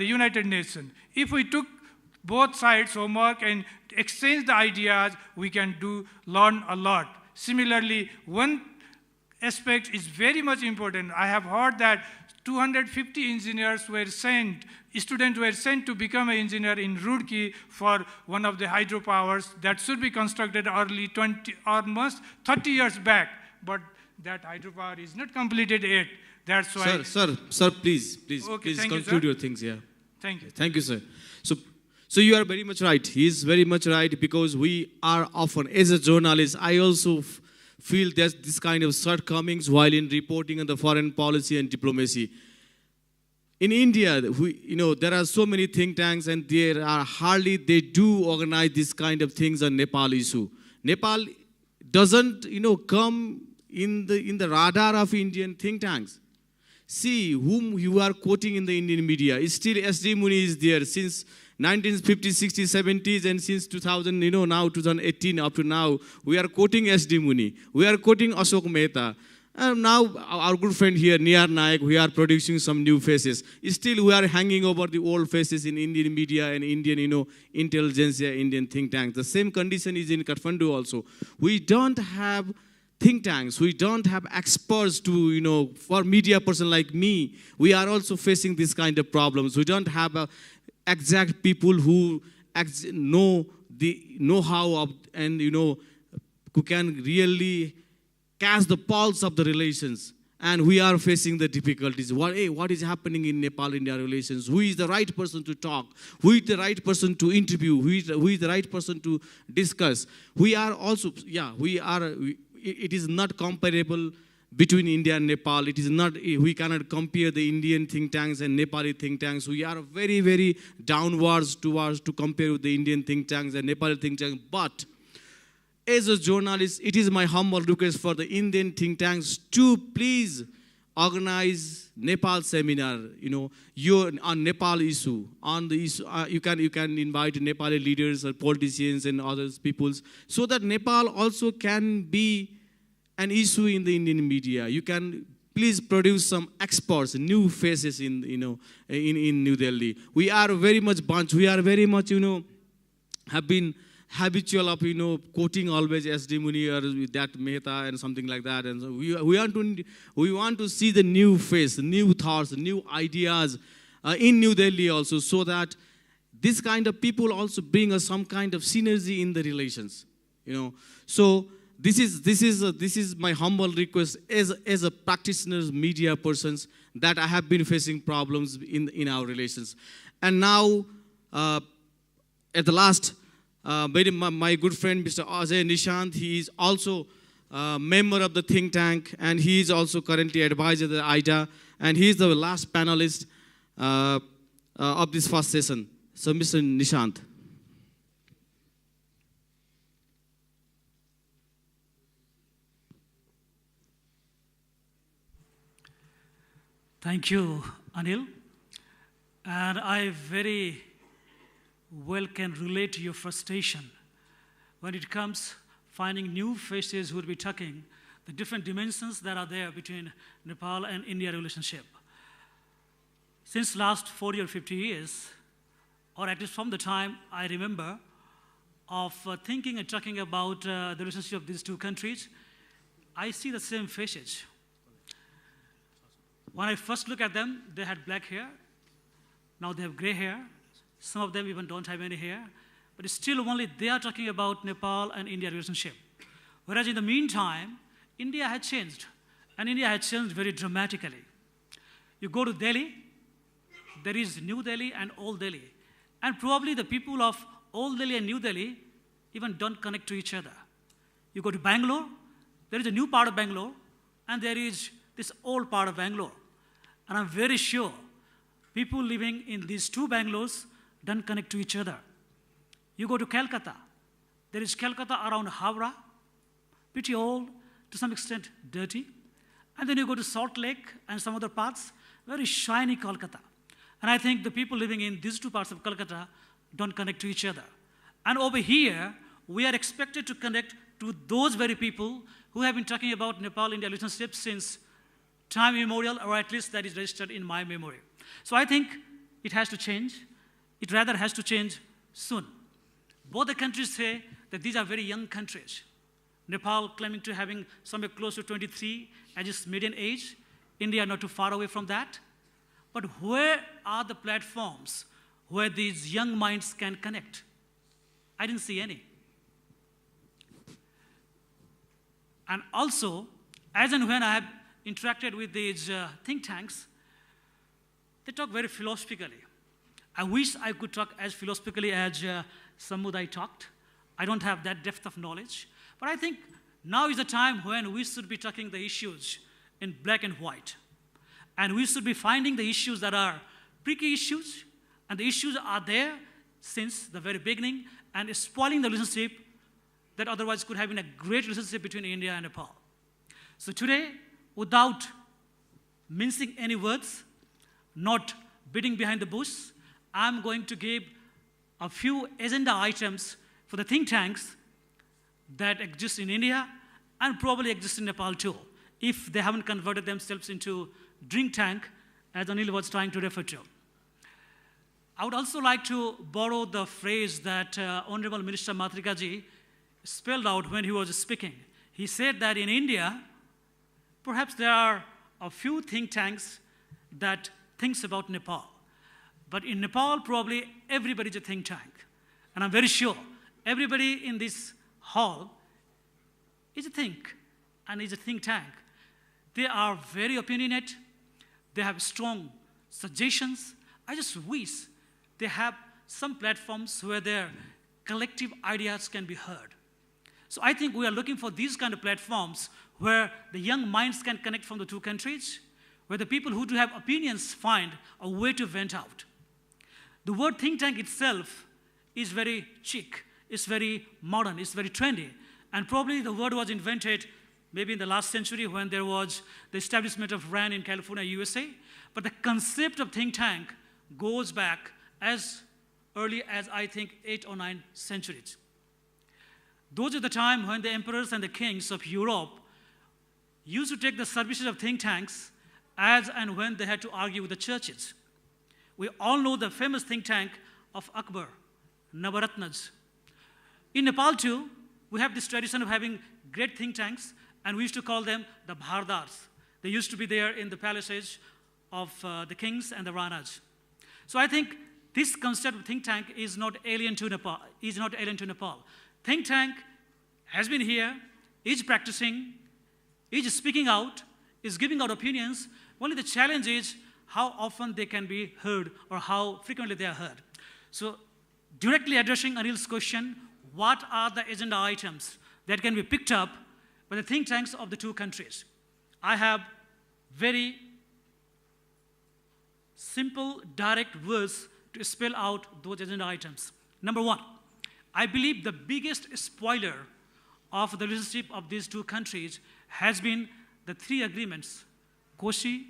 United Nations? If we took both sides homework and exchange the ideas, we can learn a lot. Similarly, one aspect is very much important. I have heard that 250 engineers were sent, students were sent to become an engineer in Roorkee for one of the hydropowers that should be constructed early almost 30 years back, but that hydropower is not completed yet. That's why. Sir, please conclude your things here. Thank you. Thank you, sir. So you are very much right. He is very much right, because we are often, as a journalist, I also feel there's this kind of shortcomings while in reporting on the foreign policy and diplomacy. in India, there are so many think tanks, and they do organize this kind of things on Nepal issue. Nepal doesn't, come in the radar of Indian think tanks. See whom you are quoting in the Indian media. Still SD Muni is there since 1950s, 60s, 70s, and since 2000, now 2018 up to now, we are quoting SD Muni. We are quoting Ashok Mehta. And now our good friend here, Niyar Naik, we are producing some new faces. Still we are hanging over the old faces in Indian media and Indian, intelligentsia, Indian think tanks. The same condition is in Kathmandu also. We don't have think tanks. We don't have experts to, for media person like me, we are also facing this kind of problems. We don't have exact people who know the know-how of, and, who can really catch the pulse of the relations. And we are facing the difficulties. What is happening in Nepal-India relations? Who is the right person to talk? Who is the right person to interview? Who is the right person to discuss? We are also, it is not comparable between India and Nepal. It is not, we cannot compare the Indian think tanks and Nepali think tanks. We are very, very downwards to compare with the Indian think tanks and Nepali think tanks. But as a journalist, it is my humble request for the Indian think tanks to please organize Nepal seminar, on Nepal issue. On the issue, you can invite Nepali leaders or politicians and other peoples, so that Nepal also can be an issue in the Indian media. You can please produce some experts, new faces in New Delhi. We are very much bunch. We are very much have been habitual of quoting always SD Muni or that Mehta and something like that. And so we want to see the new face, new thoughts, new ideas in New Delhi also, so that this kind of people also bring us some kind of synergy in the relations. So this is my humble request as a practitioners, media persons, that I have been facing problems in our relations. And now at the last, my good friend, Mr. Nishant, he is also a member of the think tank, and he is also currently advisor of the AIDIA, and he is the last panelist of this first session. So, Mr. Nishant. Thank you, Anil. And I very well can relate to your frustration when it comes finding new faces who will be talking the different dimensions that are there between Nepal and India relationship. Since last 40 or 50 years, or at least from the time I remember of thinking and talking about the relationship of these two countries, I see the same faces. When I first look at them, they had black hair. Now they have gray hair. Some of them even don't have any hair. But still only they are talking about Nepal and India relationship. Whereas in the meantime, India had changed. And India had changed very dramatically. You go to Delhi, there is New Delhi and Old Delhi. And probably the people of Old Delhi and New Delhi even don't connect to each other. You go to Bangalore, there is a new part of Bangalore, and there is this old part of Bangalore. And I'm very sure people living in these two Bangalores don't connect to each other. You go to Calcutta. There is Calcutta around Howrah, pretty old, to some extent dirty. And then you go to Salt Lake and some other parts, very shiny Calcutta. And I think the people living in these two parts of Calcutta don't connect to each other. And over here, we are expected to connect to those very people who have been talking about Nepal-India relationship since time immemorial, or at least that is registered in my memory. So I think it has to change. It rather has to change soon. Both the countries say that these are very young countries. Nepal claiming to having somewhere close to 23 as its median age. India not too far away from that. But where are the platforms where these young minds can connect? I didn't see any. And also, as and when I have interacted with these think tanks, they talk very philosophically. I wish I could talk as philosophically as Samudai talked. I don't have that depth of knowledge. But I think now is the time when we should be talking the issues in black and white. And we should be finding the issues that are tricky issues, and the issues are there since the very beginning, and is spoiling the relationship that otherwise could have been a great relationship between India and Nepal. So today, without mincing any words, not beating behind the bush, I'm going to give a few agenda items for the think tanks that exist in India and probably exist in Nepal too, if they haven't converted themselves into drink tank, as Anil was trying to refer to. I would also like to borrow the phrase that Honorable Minister Matrikaji spelled out when he was speaking. He said that in India, perhaps there are a few think tanks that thinks about Nepal. But in Nepal, probably everybody's a think tank. And I'm very sure everybody in this hall is a think and is a think tank. They are very opinionate. They have strong suggestions. I just wish they have some platforms where their collective ideas can be heard. So I think we are looking for these kind of platforms where the young minds can connect from the two countries, where the people who do have opinions find a way to vent out. The word think tank itself is very chic, it's very modern, it's very trendy, and probably the word was invented maybe in the last century when there was the establishment of RAND in California, USA, but the concept of think tank goes back as early as, I think, 8 or 9 centuries. Those are the time when the emperors and the kings of Europe used to take the services of think tanks as and when they had to argue with the churches. We all know the famous think tank of Akbar, Navaratnas. In Nepal too, we have this tradition of having great think tanks, and we used to call them the Bhardars. They used to be there in the palaces of the kings and the Ranas. So I think this concept of think tank is not alien to Nepal. Think tank has been here, is practicing, is speaking out, is giving out opinions. Only the challenge is how often they can be heard or how frequently they are heard. So directly addressing Anil's question, what are the agenda items that can be picked up by the think tanks of the two countries? I have very simple, direct words to spell out those agenda items. Number one, I believe the biggest spoiler of the relationship of these two countries has been the 3 agreements, Koshi,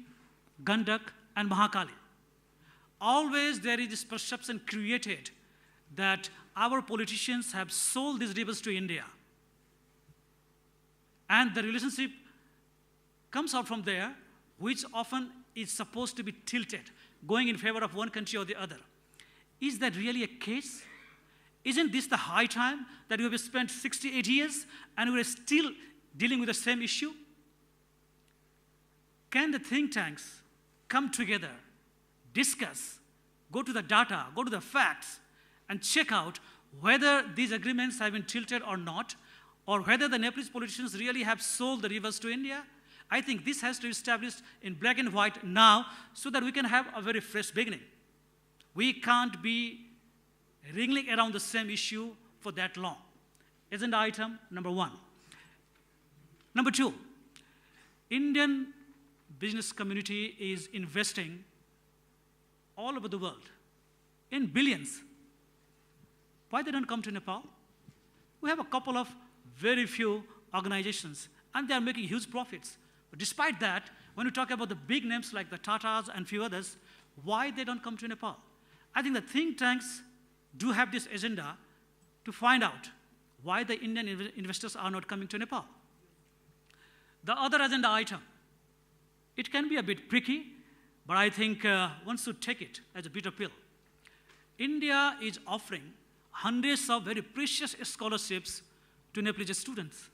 Gandak, and Mahakali. Always there is this perception created that our politicians have sold these rivers to India. And the relationship comes out from there, which often is supposed to be tilted, going in favor of one country or the other. Is that really a case? Isn't this the high time that we have spent 68 years and we're still dealing with the same issue? Can the think tanks come together, discuss, go to the data, go to the facts, and check out whether these agreements have been tilted or not, or whether the Nepalese politicians really have sold the rivers to India? I think this has to be established in black and white now so that we can have a very fresh beginning. We can't be wriggling around the same issue for that long. Agenda item number 1. Number 2, Indian business community is investing all over the world in billions. Why they don't come to Nepal? We have a couple of very few organizations, and they are making huge profits. But despite that, when we talk about the big names like the Tatas and few others, why they don't come to Nepal? I think the think tanks do have this agenda to find out why the Indian investors are not coming to Nepal. The other agenda item, it can be a bit tricky, but I think one should take it as a bitter pill. India is offering hundreds of very precious scholarships to Nepalese students.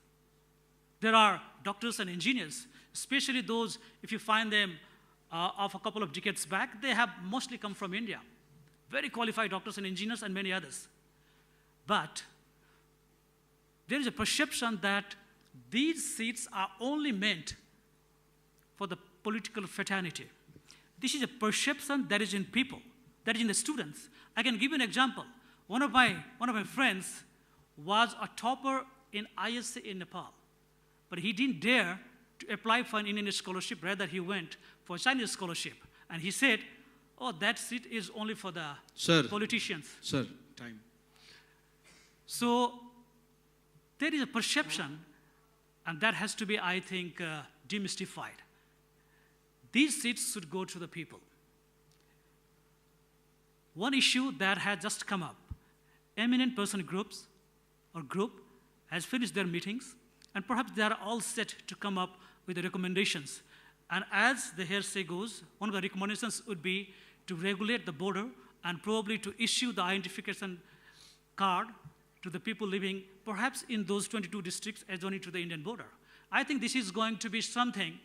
There are doctors and engineers, especially those, if you find them of a couple of decades back, they have mostly come from India. Very qualified doctors and engineers and many others. But there is a perception that these seats are only meant for the political fraternity. This is a perception that is in people, that is in the students. I can give you an example. One of my friends was a topper in ISC in Nepal, but he didn't dare to apply for an Indian scholarship. Rather, he went for Chinese scholarship. And he said, oh, that seat is only for the politicians. Sir, time. So there is a perception, and that has to be, I think, demystified. These seats should go to the people. One issue that has just come up, eminent person groups or group has finished their meetings, and perhaps they are all set to come up with the recommendations. And as the hearsay goes, one of the recommendations would be to regulate the border and probably to issue the identification card to the people living perhaps in those 22 districts adjoining to the Indian border. I think this is going to be something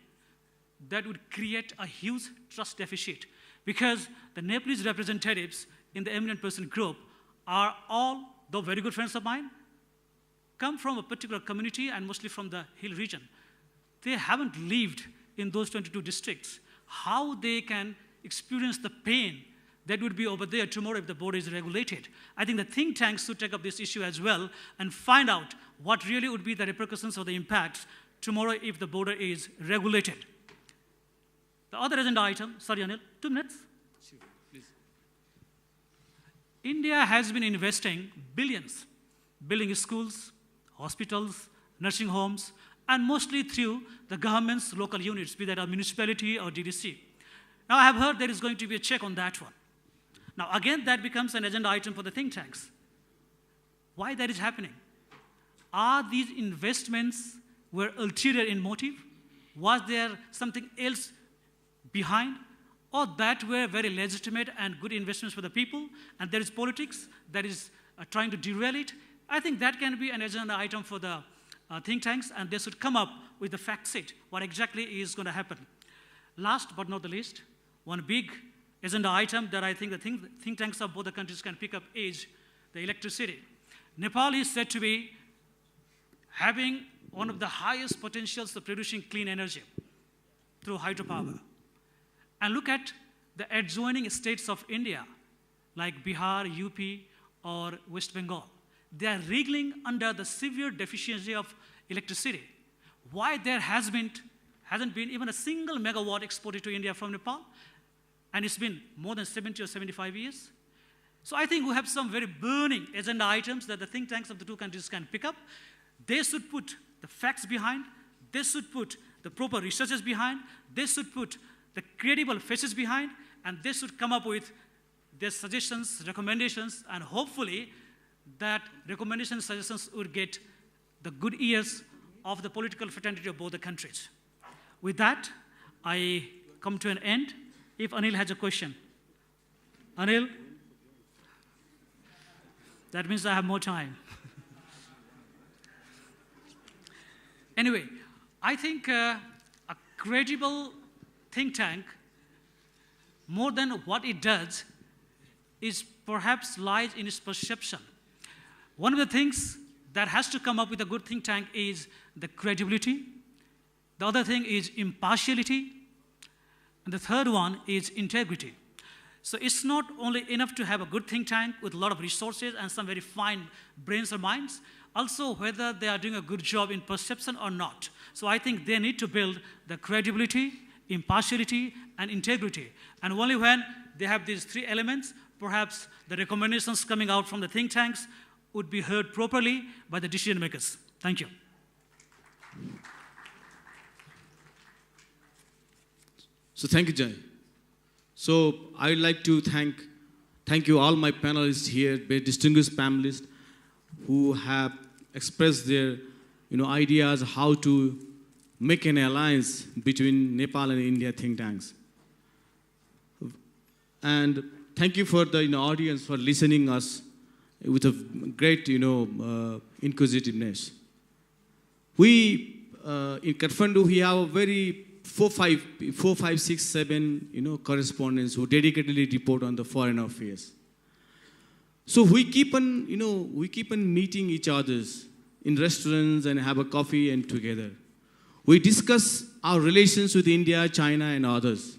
that would create a huge trust deficit, because the Nepalese representatives in the eminent person group are all, though very good friends of mine, come from a particular community and mostly from the hill region. They haven't lived in those 22 districts. How they can experience the pain that would be over there tomorrow if the border is regulated? I think the think tanks should take up this issue as well and find out what really would be the repercussions or the impacts tomorrow if the border is regulated. The other agenda item, sorry Anil, 2 minutes. Sure, please. India has been investing billions, building schools, hospitals, nursing homes, and mostly through the government's local units, be that a municipality or DDC. Now I have heard there is going to be a check on that one. Now again, that becomes an agenda item for the think tanks. Why that is happening? Are these investments were ulterior in motive? Was there something else behind? Or that were very legitimate and good investments for the people, and there is politics that is trying to derail it? I think that can be an agenda item for the think tanks, and they should come up with the fact sheet, what exactly is going to happen. Last but not the least, one big agenda item that I think the think tanks of both the countries can pick up is the electricity. Nepal is said to be having one of the highest potentials of producing clean energy through hydropower. And look at the adjoining states of India, like Bihar, UP, or West Bengal. They are wriggling under the severe deficiency of electricity. Why there hasn't been even a single megawatt exported to India from Nepal? And it's been more than 70 or 75 years. So I think we have some very burning agenda items that the think tanks of the two countries can pick up. They should put the facts behind. They should put the proper researches behind. They should put the credible faces behind. And they should come up with their suggestions, recommendations, and hopefully that recommendations, suggestions would get the good ears of the political fraternity of both the countries. With that, I come to an end. If Anil has a question. Anil? That means I have more time. Anyway, I think a credible think tank, more than what it does, is perhaps lies in its perception. One of the things that has to come up with a good think tank is the credibility. The other thing is impartiality. And the third one is integrity. So it's not only enough to have a good think tank with a lot of resources and some very fine brains or minds, also whether they are doing a good job in perception or not. So I think they need to build the credibility, impartiality, and integrity. And only when they have these 3 elements, perhaps the recommendations coming out from the think tanks would be heard properly by the decision makers. Thank you. So thank you, Jai. So I would like to thank you all my panelists here, very distinguished panelists who have expressed their ideas how to make an alliance between Nepal and India think tanks. And thank you for the audience for listening us with a great inquisitiveness. We in Kathmandu we have a very 4, 5, 6, 7 correspondents who dedicatedly report on the foreign affairs. So we keep on meeting each others in restaurants and have a coffee and together. We discuss our relations with India, China, and others.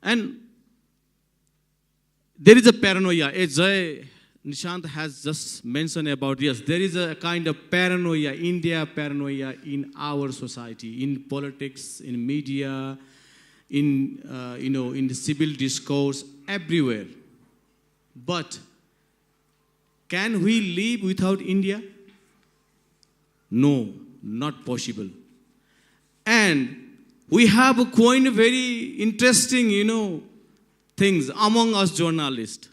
And there is a paranoia, as Nishant has just mentioned about, yes, there is a kind of paranoia, India paranoia in our society, in politics, in media, in, in the civil discourse everywhere. But can we live without India? No, not possible. And we have coined very interesting, things among us journalists.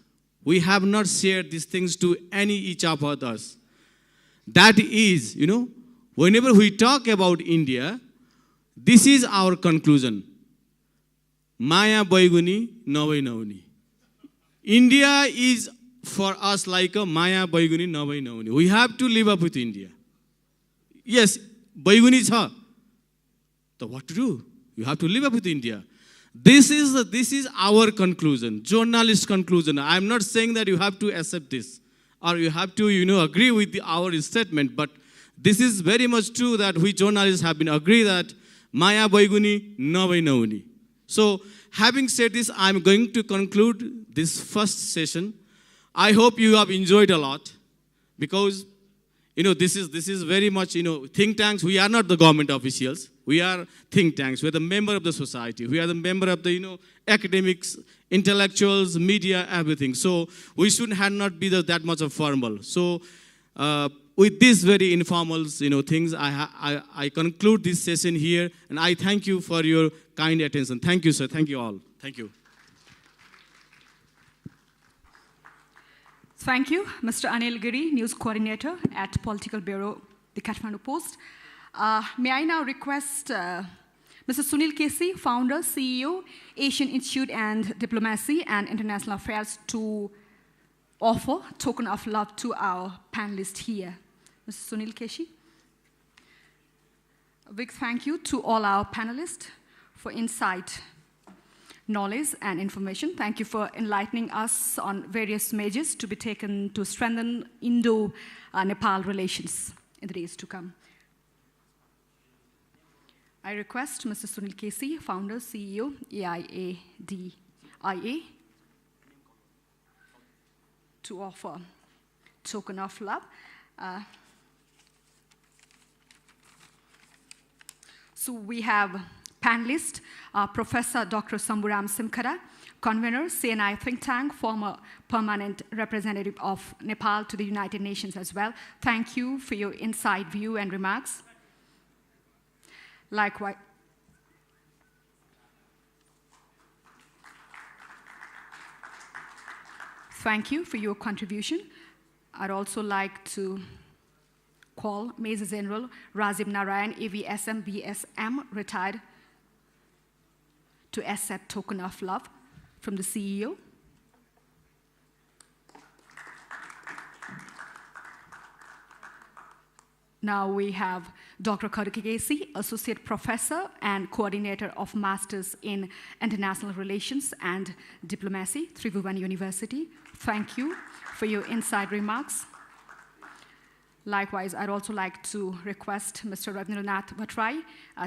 We have not shared these things to each of others. That is, whenever we talk about India, this is our conclusion. Maya Baiguni, Navai Nauni. India is for us like a Maya Baiguni, Navai Nauni. We have to live up with India. Yes, Baiguni is her. So what to do? You have to live up with India. This is our conclusion, journalist conclusion. I'm not saying that you have to accept this or you have to, agree with our statement, but this is very much true that we journalists have been agreed that Maya Baiguni, Navai Nauni. So, having said this, I'm going to conclude this first session. I hope you have enjoyed a lot because, this is very much, think tanks. We are not the government officials. We are think tanks. We are the member of the society. We are the member of the, academics, intellectuals, media, everything. So we should not be that much of formal. So with these very informal, things, I conclude this session here, and I thank you for your kind attention. Thank you, sir. Thank you all. Thank you. Thank you, Mr. Anil Giri, News Coordinator at Political Bureau, the Kathmandu Post. May I now request Mr. Sunil Kesey, Founder, CEO, Asian Institute and Diplomacy and International Affairs, to offer token of love to our panelists here. Mr. Sunil Kesey. A big thank you to all our panelists for insight, knowledge, and information. Thank you for enlightening us on various measures to be taken to strengthen Indo-Nepal relations in the days to come. I request Mr. Sunil Kesey, Founder, CEO, AIDIA, to offer token of love. So we have panelists, Professor Dr. Shambhu Simkhada, Convener, CNI think tank, former permanent representative of Nepal to the United Nations as well. Thank you for your inside view and remarks. Likewise, thank you for your contribution. I'd also like to call Major General Rajiv Narayanan, AVSM, BSM, retired, to accept token of love from the CEO. Now we have Dr. Khadga, Associate Professor and Coordinator of Masters in International Relations and Diplomacy, Tribhuvan University. Thank you for your inside remarks. Likewise, I'd also like to request Mr. Rabindra Nath Bhattarai,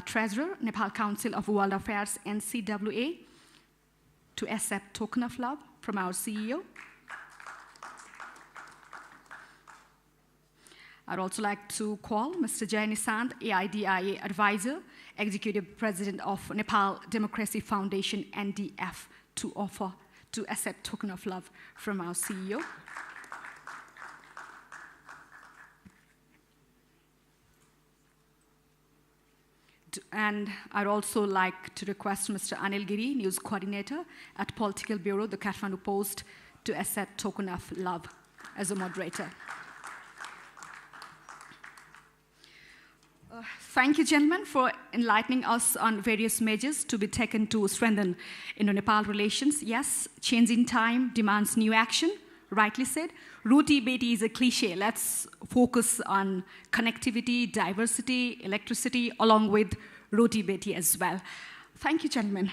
Treasurer, Nepal Council of World Affairs, NCWA, to accept token of love from our CEO. I'd also like to call Mr. Nishant, AIDIA Advisor, Executive President of Nepal Democracy Foundation, NDF, to accept token of love from our CEO. And I'd also like to request Mr. Anil Giri, News Coordinator at Political Bureau, the Kathmandu Post, to accept token of love as a moderator. Thank you, gentlemen, for enlightening us on various measures to be taken to strengthen Indo-Nepal relations. Yes, changing time demands new action, rightly said. Roti beti is a cliche. Let's focus on connectivity, diversity, electricity, along with roti beti as well. Thank you, gentlemen.